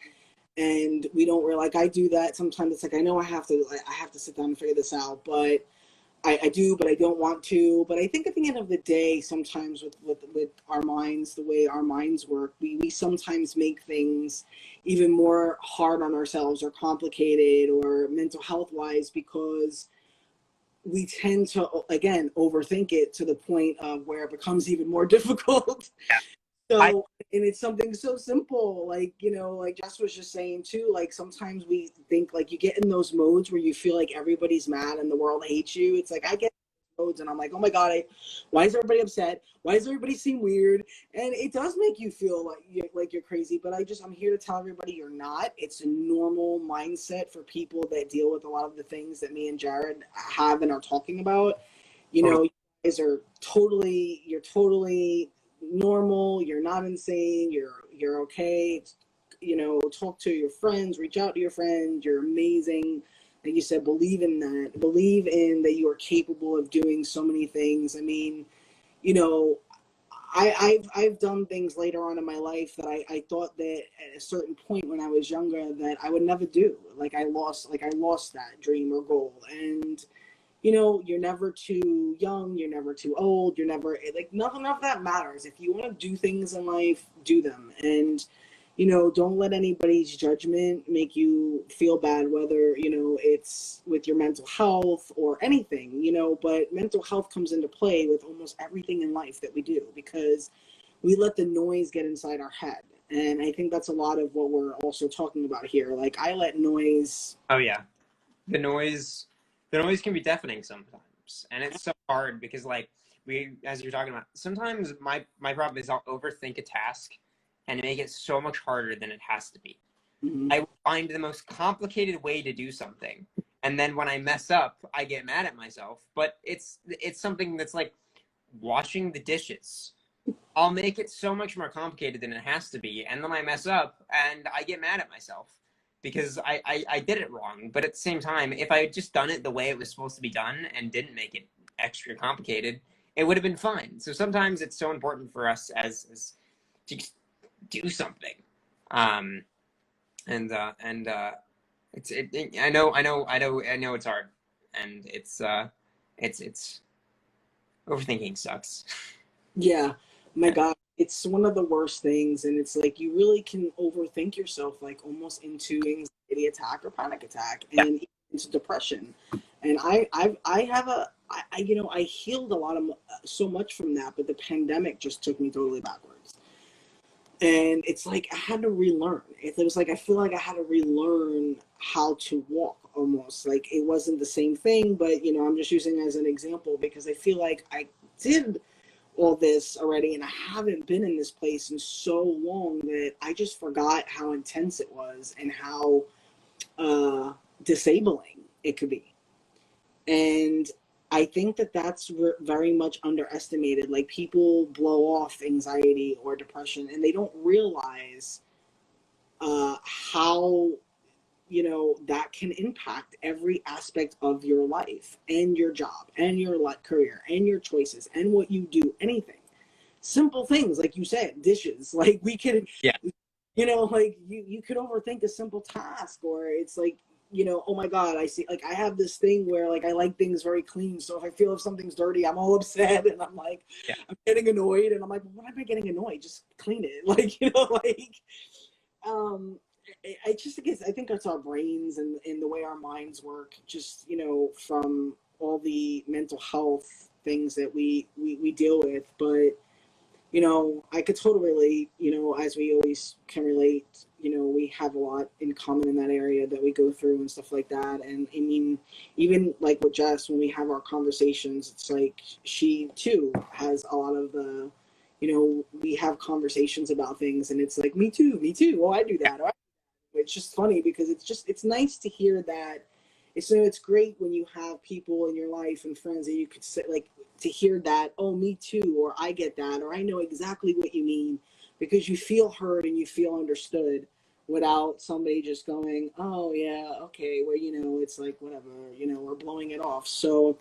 [SPEAKER 1] and we don't really like. I do that sometimes. It's like I know I have to sit down and figure this out, but I do, but I don't want to. But I think at the end of the day, sometimes with our minds, the way our minds work, we sometimes make things even more hard on ourselves or complicated or mental health wise because we tend to, again, overthink it to the point of where it becomes even more difficult.
[SPEAKER 2] Yeah.
[SPEAKER 1] So, and it's something so simple, like, like Jess was just saying too, like sometimes we think like you get in those modes where you feel like everybody's mad and the world hates you. It's like, I get modes and I'm like, oh my God, why is everybody upset? Why does everybody seem weird? And it does make you feel like you're crazy, but I'm here to tell everybody you're not. It's a normal mindset for people that deal with a lot of the things that me and Jared have and are talking about. You guys are you're totally normal. You're not insane. You're okay. Talk to your friends, reach out to your friends. You're amazing. like you said, believe in that. Believe in that you are capable of doing so many things. I mean, you know, I've done things later on in my life that I thought that at a certain point when I was younger that I would never do. I lost that dream or goal. And you know, you're never too young, you're never too old, you're never like nothing of that matters. If you want to do things in life, do them. And you know, don't let anybody's judgment make you feel bad, whether, you know, it's with your mental health or anything, you know, but mental health comes into play with almost everything in life that we do because we let the noise get inside our head. And I think that's a lot of what we're also talking about here. Like I let noise.
[SPEAKER 2] Oh yeah, the noise, the noise can be deafening sometimes, and it's so hard because like as you're talking about, sometimes my problem is I'll overthink a task and make it so much harder than it has to be.
[SPEAKER 1] Mhm.
[SPEAKER 2] I will find the most complicated way to do something, and then when I mess up, I get mad at myself. But it's something that's like washing the dishes. I'll make it so much more complicated than it has to be, and then I mess up and I get mad at myself because I did it wrong. But at the same time, if I had just done it the way it was supposed to be done and didn't make it extra complicated, it would have been fine. So sometimes it's so important for us as to just do something. Um, and I know it's hard, and it's overthinking sucks.
[SPEAKER 1] Yeah, my God, it's one of the worst things, and it's like you really can overthink yourself, like almost into anxiety attack or panic attack,
[SPEAKER 2] Yeah.
[SPEAKER 1] and into depression. And I have you know, I healed a lot of so much from that, but the pandemic just took me totally backwards. And it's like I had to relearn. It was like I feel like I had to relearn how to walk almost. Like it wasn't the same thing, but you know, I'm just using it as an example because I feel like I did all this already and I haven't been in this place in so long that I just forgot how intense it was and how disabling it could be. And I think that that's very much underestimated. Like people blow off anxiety or depression and they don't realize how, you know, that can impact every aspect of your life and your job and your career and your choices and what you do, anything. Simple things, like you said, dishes. Like we could,
[SPEAKER 2] Yeah.
[SPEAKER 1] you know, like you could overthink a simple task, or it's like, you know, oh my God, I see, like I have this thing where like I like things very clean. So if I feel if something's dirty, I'm all upset and I'm like,
[SPEAKER 2] Yeah.
[SPEAKER 1] I'm getting annoyed and I'm like, well, why am I getting annoyed? Just clean it. Like, you know, like, um, I just think I think it's our brains and the way our minds work, just, you know, from all the mental health things that we deal with. But you know, I could totally relate, you know, as we always can relate, you know, we have a lot in common in that area that we go through and stuff like that. And I mean, even like with Jess, when we have our conversations, it's like she too has a lot of the, you know, we have conversations about things and it's like, me too, me too. Oh, I do that. Or it's just funny because it's nice to hear that. It's great when you have people in your life and friends that you could say, like, to hear that, oh, me too, or I get that, or I know exactly what you mean, because you feel heard and you feel understood without somebody just going, oh yeah, okay, well, you know, it's like whatever, you know, we're blowing it off. So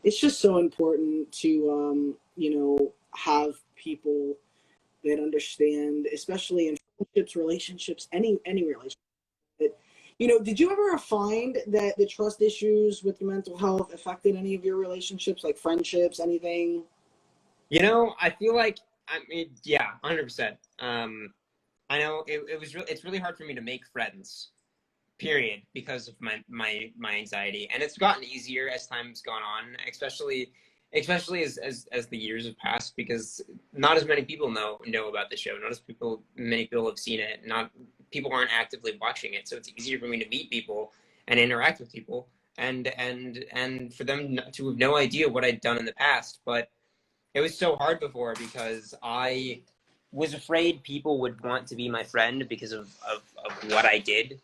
[SPEAKER 1] it's just so important to you know, have people that understand, especially in friendships, relationships, any relationship. You know, did you ever find that the trust issues with your mental health affected any of your relationships, like friendships, anything?
[SPEAKER 2] You know, I feel like I mean, yeah, 100%. I know it's really hard for me to make friends, period, because of my anxiety, and it's gotten easier as time's gone on, especially as the years have passed, because not as many people know about the show. Not as many people have seen it. Not people aren't actively watching it, so it's easier for me to meet people and interact with people, and for them to have no idea what I'd done in the past. But it was so hard before because I was afraid people would want to be my friend because of what I did,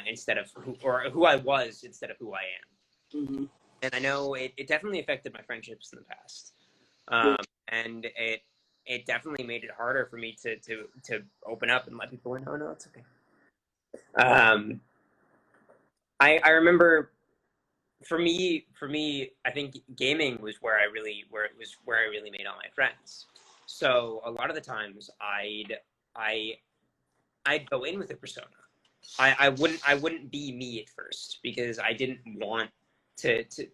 [SPEAKER 2] instead of who I was instead of who I am.
[SPEAKER 1] Mm-hmm.
[SPEAKER 2] And I know it definitely affected my friendships in the past.
[SPEAKER 1] Yeah.
[SPEAKER 2] And it definitely made it harder for me to open up and let people know, no, it's okay. Um, I remember for me, I think gaming was where I really made all my friends. So a lot of the times I'd go in with a persona. I wouldn't be me at first because I didn't want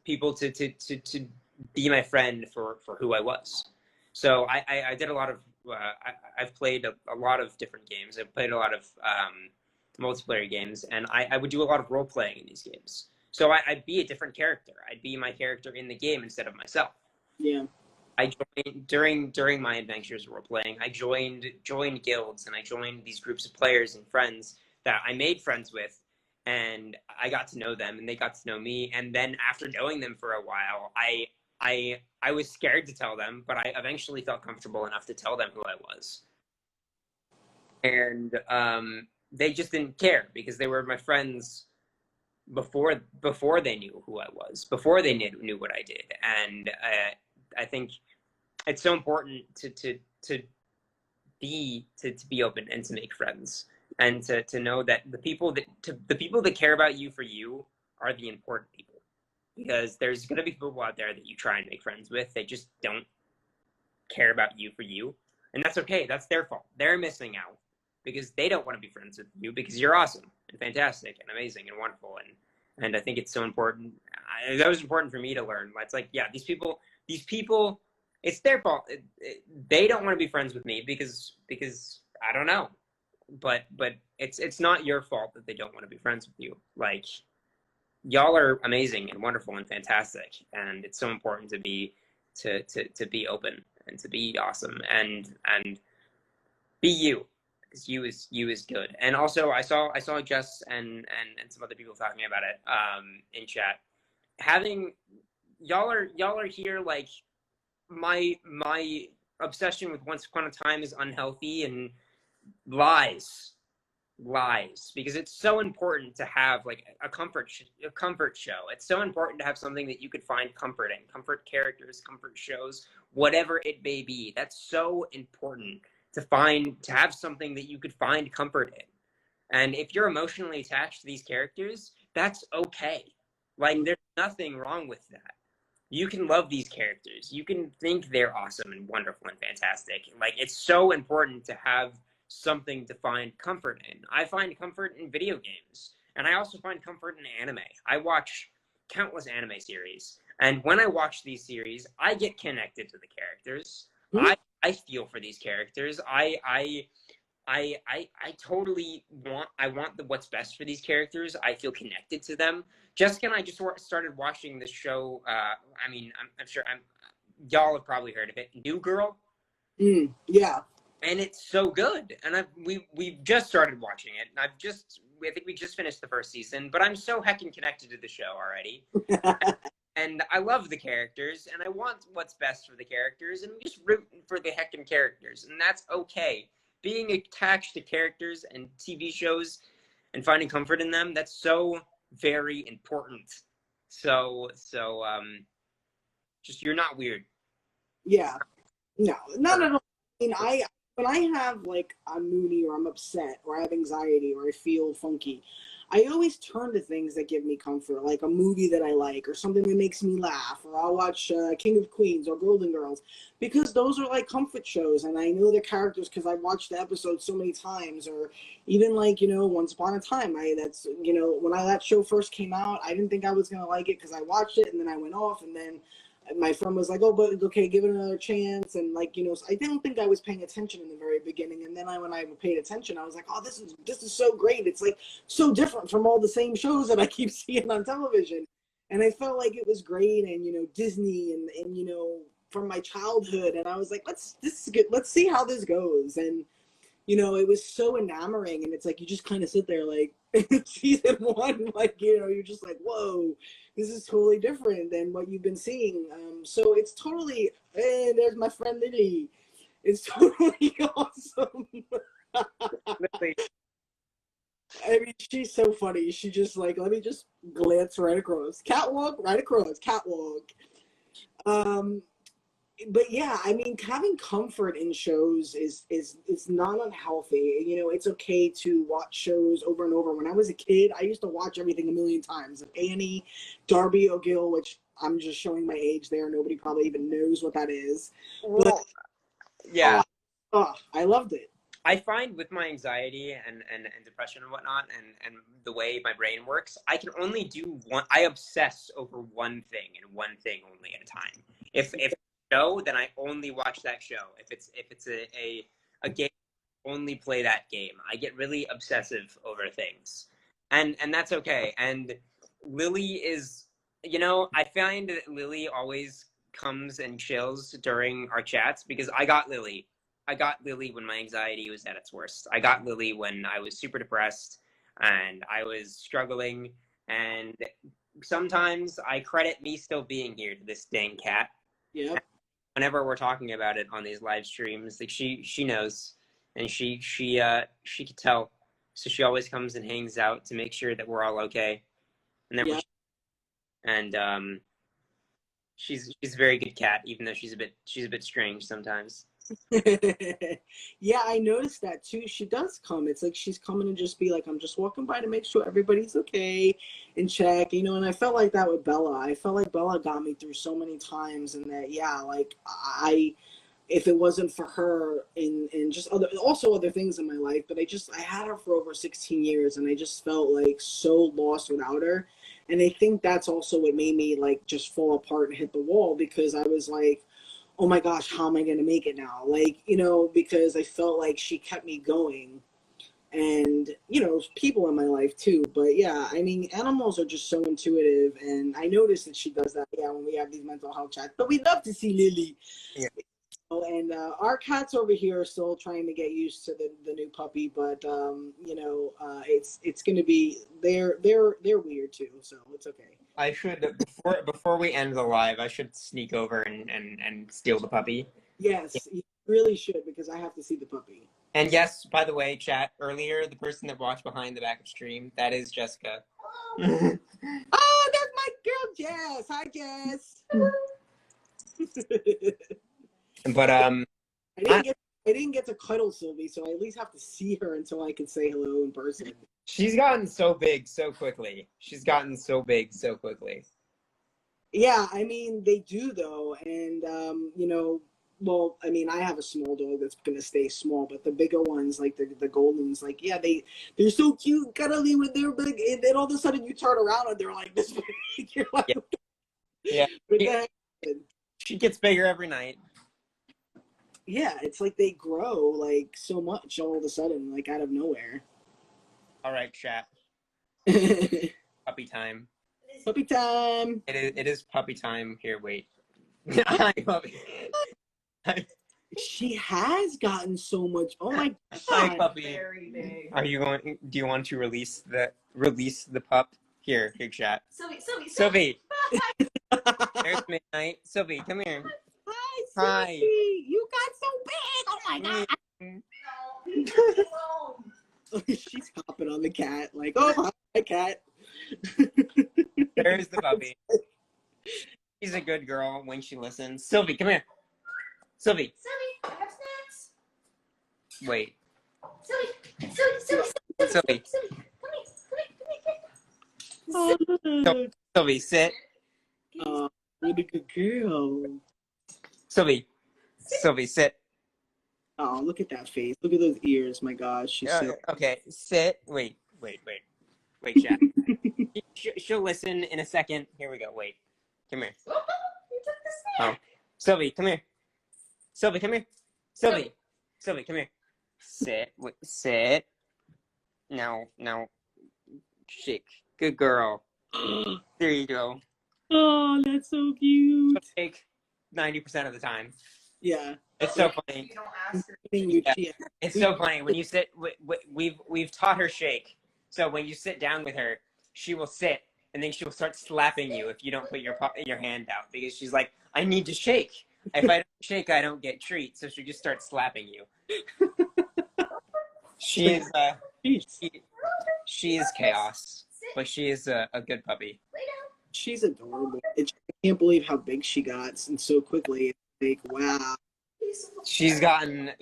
[SPEAKER 2] people to be my friend for who I was. So I did a lot of I've played a lot of different games. I've played a lot of multiplayer games, and I would do a lot of role playing in these games. So I'd be a different character. I'd be my character in the game instead of myself.
[SPEAKER 1] Yeah.
[SPEAKER 2] I joined during my adventures role playing. I joined guilds, and I joined these groups of players and friends that I made friends with, and I got to know them, and they got to know me. And then after knowing them for a while, I was scared to tell them, but I eventually felt comfortable enough to tell them who I was. And they just didn't care because they were my friends before they knew who I was, before they knew what I did. And I think it's so important to be open and to make friends, and to know that the people that care about you for you are the important people, because there's going to be people out there that you try and make friends with, they just don't care about you for you, and that's okay. That's their fault. They're missing out because they don't want to be friends with you because you're awesome and fantastic and amazing and wonderful. And I think it's so important. That was important for me to learn. It's like, yeah, these people, it's their fault. They don't want to be friends with me because I don't know, but it's not your fault that they don't want to be friends with you. Like, y'all are amazing and wonderful and fantastic, and it's so important to be open and to be awesome and be you, because you is good. And also, I saw Jess and some other people talking about it in chat. Having y'all are here, like, my obsession with Once Upon a Time is unhealthy and lies, because it's so important to have like a comfort show. It's so important to have something that you could find comfort in, comfort characters, comfort shows, whatever it may be. That's so important to have something that you could find comfort in. And if you're emotionally attached to these characters, that's okay. Like, there's nothing wrong with that. You can love these characters. You can think they're awesome and wonderful and fantastic. Like, it's so important to have something to find comfort in. I find comfort in video games, and I also find comfort in anime. I watch countless anime series, and when I watch these series, I get connected to the characters.
[SPEAKER 1] Mm-hmm.
[SPEAKER 2] I feel for these characters. I totally want what's best for these characters. I feel connected to them. Jessica and I just started watching this show. I mean, I'm sure y'all have probably heard of it, New Girl.
[SPEAKER 1] Yeah.
[SPEAKER 2] And it's so good. And we've just started watching it. And I think we just finished the first season, but I'm so heckin' connected to the show already. And I love the characters, and I want what's best for the characters, and I'm just rooting for the heckin' characters, and that's okay. Being attached to characters and TV shows and finding comfort in them, that's so very important. So just, you're not weird.
[SPEAKER 1] Yeah. No, not at all. I mean, when I have like I'm moody or I'm upset or I have anxiety or I feel funky, I always turn to things that give me comfort, like a movie that I like or something that makes me laugh, or I'll watch King of Queens or Golden Girls, because those are like comfort shows, and I know the characters because I watched the episodes so many times. Or even like, Once Upon a Time. When that show first came out, I didn't think I was gonna like it because I watched it and then I went off, and then my friend was like, "Oh, but okay, give it another chance." And so I didn't think I was paying attention in the very beginning. And then when I paid attention, I was like, "Oh, this is so great. It's like so different from all the same shows that I keep seeing on television." And I felt like it was great, and Disney, and from my childhood. And I was like, this is good. Let's see how this goes. And it was so enamoring, and it's like you just kind of sit there like season one, like you're just like, whoa, this is totally different than what you've been seeing. So it's totally, hey, there's my friend Lily. It's totally awesome. I mean, she's so funny. She just like, let me just glance right across. Catwalk, right across. Catwalk. but yeah, I mean, having comfort in shows is not unhealthy. You know, it's okay to watch shows over and over. When I was a kid, I used to watch everything a million times. Annie, Darby O'Gill, which I'm just showing my age there. Nobody probably even knows what that is. But
[SPEAKER 2] Yeah.
[SPEAKER 1] I loved it.
[SPEAKER 2] I find with my anxiety and depression and whatnot, and the way my brain works, I can only do one. I obsess over one thing and one thing only at a time. If it's a show, then I only watch that show. If it's a game, only play that game. I get really obsessive over things, and that's okay. And Lily is, you know, I find that Lily always comes and chills during our chats because I got Lily when my anxiety was at its worst. I got Lily when I was super depressed and I was struggling. And sometimes I credit me still being here to this dang cat.
[SPEAKER 1] Yeah.
[SPEAKER 2] Whenever we're talking about it on these live streams, like she knows, and she could tell. So she always comes and hangs out to make sure that we're all okay. And then she's a very good cat, even though she's a bit strange sometimes.
[SPEAKER 1] Yeah, I noticed that too. She does come. It's like she's coming and just be like, I'm just walking by to make sure everybody's okay and check, you know. And I felt like that with Bella. I felt like Bella got me through so many times, and that, yeah, like if it wasn't for her and just other things in my life, but I had her for over 16 years, and I just felt like so lost without her. And I think that's also what made me like just fall apart and hit the wall, because I was like, oh my gosh, how am I going to make it now? Like, you know, because I felt like she kept me going, and, you know, people in my life too. But yeah, I mean, animals are just so intuitive. And I noticed that she does that. Yeah. When we have these mental health chats, but we love to see Lily.
[SPEAKER 2] Yeah.
[SPEAKER 1] And our cats over here are still trying to get used to the new puppy, but you know, it's going to be they're weird too, so it's okay.
[SPEAKER 2] I should, before we end the live, I should sneak over and steal the puppy.
[SPEAKER 1] Yes, you really should, because I have to see the puppy.
[SPEAKER 2] And yes, by the way, chat, earlier, the person that watched behind the back of stream, that is Jessica.
[SPEAKER 1] Oh, that's my girl Jess. Hi, Jess.
[SPEAKER 2] But
[SPEAKER 1] I didn't get to cuddle Sylvie, so I at least have to see her until I can say hello in person.
[SPEAKER 2] she's gotten so big so quickly.
[SPEAKER 1] Yeah, I mean, they do though, and you know, well, I mean, I have a small dog that's gonna stay small, but the bigger ones, like the Goldens, like, yeah, they're so cute, cuddly when they're big, and then all of a sudden you turn around and they're like this big. You're like,
[SPEAKER 2] Yeah. She gets bigger every night.
[SPEAKER 1] Yeah, it's like they grow like so much all of a sudden, like out of nowhere.
[SPEAKER 2] All right, chat. Puppy time.
[SPEAKER 1] Puppy time.
[SPEAKER 2] It is puppy time. Here, wait. Hi, puppy.
[SPEAKER 1] She has gotten so much. Oh my god.
[SPEAKER 2] Hi, puppy.
[SPEAKER 3] Very big.
[SPEAKER 2] Are you going? Do you want to release the pup? Here, chat.
[SPEAKER 3] Sylvie.
[SPEAKER 2] There's Midnight. Sylvie, come here.
[SPEAKER 1] Hi,
[SPEAKER 2] Hi.
[SPEAKER 1] Sylvie. You got so big. Oh my god.
[SPEAKER 3] No.
[SPEAKER 1] She's hopping on the cat, like, oh, hi, cat.
[SPEAKER 2] There's the puppy. She's a good girl when she listens. Sylvie, come here. Sylvie.
[SPEAKER 3] Sylvie, have snacks.
[SPEAKER 2] Wait.
[SPEAKER 3] Sylvie.
[SPEAKER 2] Sylvie.
[SPEAKER 3] Come here.
[SPEAKER 2] Sylvie, sit.
[SPEAKER 1] Really good girl.
[SPEAKER 2] Sylvie, sit.
[SPEAKER 1] Oh, look at that face. Look at those ears. My gosh, she's so...
[SPEAKER 2] Okay, sit. Wait, chat. She'll listen in a second. Here we go. Wait. Come here.
[SPEAKER 3] You took the snack.
[SPEAKER 2] Oh. Sylvie, come here. Sylvie, come here. Sylvie, come here. Sit. Sit. Now, shake. Good girl. There you go.
[SPEAKER 1] Oh, that's so cute.
[SPEAKER 2] She'll shake 90% of the time.
[SPEAKER 1] Yeah.
[SPEAKER 2] It's so funny.
[SPEAKER 3] You don't ask her.
[SPEAKER 2] Yeah. It's so funny when you sit. We've taught her shake. So when you sit down with her, she will sit, and then she will start slapping you if you don't put your hand out, because she's like, I need to shake. If I don't shake, I don't get treats. So she just starts slapping you. She is chaos, but she is a good puppy.
[SPEAKER 1] She's adorable. I can't believe how big she got and so quickly. Like, wow.
[SPEAKER 2] She's gotten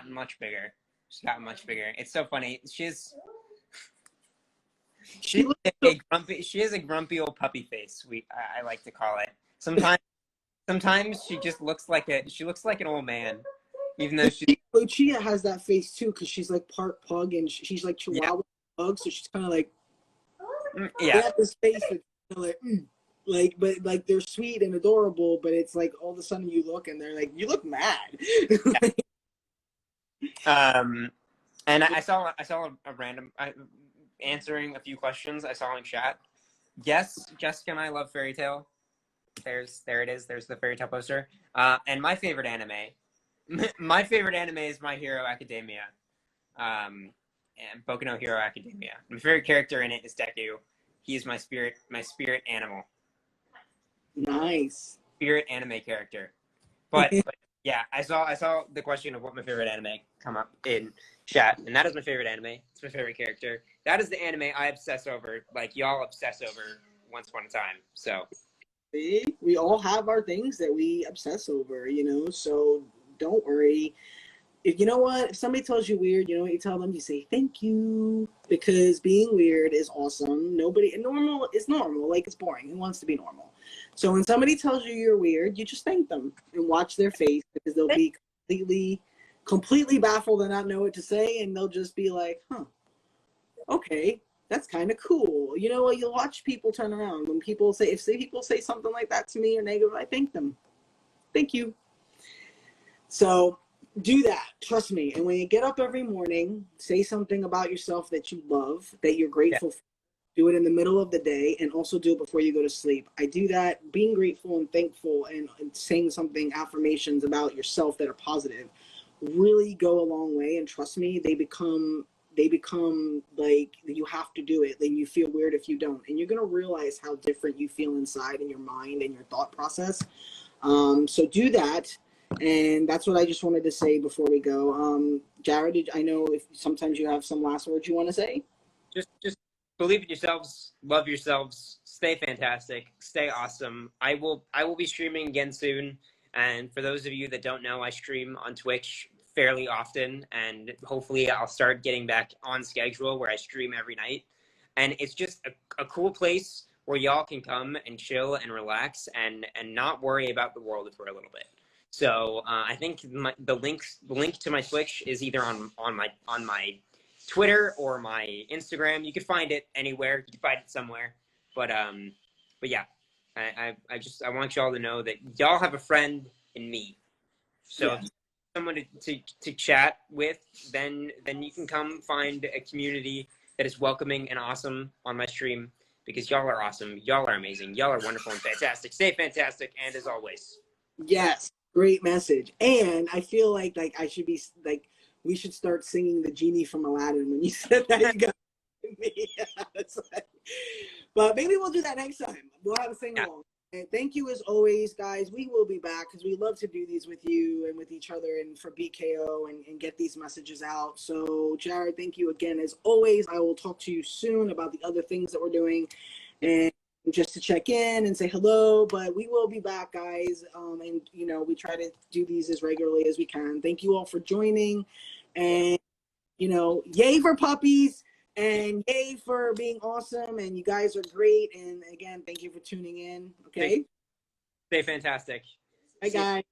[SPEAKER 2] much bigger. She's gotten much bigger. It's so funny. She's
[SPEAKER 1] She looks
[SPEAKER 2] a grumpy. She has a grumpy old puppy face. I like to call it. Sometimes she just looks like an old man, even though she's
[SPEAKER 1] Lucia has that face too, because she's like part pug and she's like Chihuahua pug, so she's kind of like they have this face that's kinda like, but like they're sweet and adorable, but it's like all of a sudden you look and they're like, you look mad.
[SPEAKER 2] And I saw a random answering a few questions I saw in chat. Yes, Jessica and I love fairy tale. There it is. There's the fairy tale poster. And my favorite anime. My favorite anime is My Hero Academia. And Boku no Hero Academia. My favorite character in it is Deku. He's my spirit animal.
[SPEAKER 1] Nice.
[SPEAKER 2] Spirit anime character. But yeah, I saw the question of what my favorite anime come up in chat, and that is my favorite anime. It's my favorite character. That is the anime I obsess over, like y'all obsess over once upon a time. So
[SPEAKER 1] See, we all have our things that we obsess over, you know, so don't worry. If you know what, if somebody tells you weird, you know what you tell them? You say thank you, because being weird is awesome. Normal is normal, like it's boring. Who wants to be normal? So when somebody tells you you're weird, you just thank them and watch their face, because they'll be completely baffled and not know what to say, and they'll just be like, huh, okay, that's kind of cool. You know what? You'll watch people turn around when people say, if people say something like that to me or negative, I thank them. Thank you. So do that. Trust me. And when you get up every morning, say something about yourself that you love, that you're grateful for. Do it in the middle of the day, and also do it before you go to sleep. I do that. Being grateful and thankful and saying something, affirmations about yourself that are positive, really go a long way. And trust me, they become like, you have to do it. Then you feel weird if you don't, and you're gonna realize how different you feel inside in your mind and your thought process. So do that. And that's what I just wanted to say before we go. Jared, I know if sometimes you have some last words you want to say.
[SPEAKER 2] just believe in yourselves, love yourselves, stay fantastic, stay awesome. I will be streaming again soon. And for those of you that don't know, I stream on Twitch fairly often, and hopefully I'll start getting back on schedule where I stream every night. And it's just a cool place where y'all can come and chill and relax and not worry about the world for a little bit. So I think the link to my Twitch is either on my Twitter or my Instagram. You can find it anywhere. You can find it somewhere. But yeah, I want y'all to know that y'all have a friend in me. So if you want someone to chat with, then you can come find a community that is welcoming and awesome on my stream, because y'all are awesome. Y'all are amazing. Y'all are wonderful and fantastic. Stay fantastic, and as always.
[SPEAKER 1] Yes, great message. And I feel like I should be like, we should start singing the genie from Aladdin when you said that. You got me. But maybe we'll do that next time. We'll have a sing along. And thank you as always, guys. We will be back because we love to do these with you and with each other and for BKO and get these messages out. So Jared, thank you again as always. I will talk to you soon about the other things that we're doing, and just to check in and say hello. But we will be back, guys. And you know, we try to do these as regularly as we can. Thank you all for joining, and you know, yay for puppies. And yay for being awesome, and you guys are great. And again, thank you for tuning in. Okay.
[SPEAKER 2] Stay fantastic.
[SPEAKER 1] Bye, guys.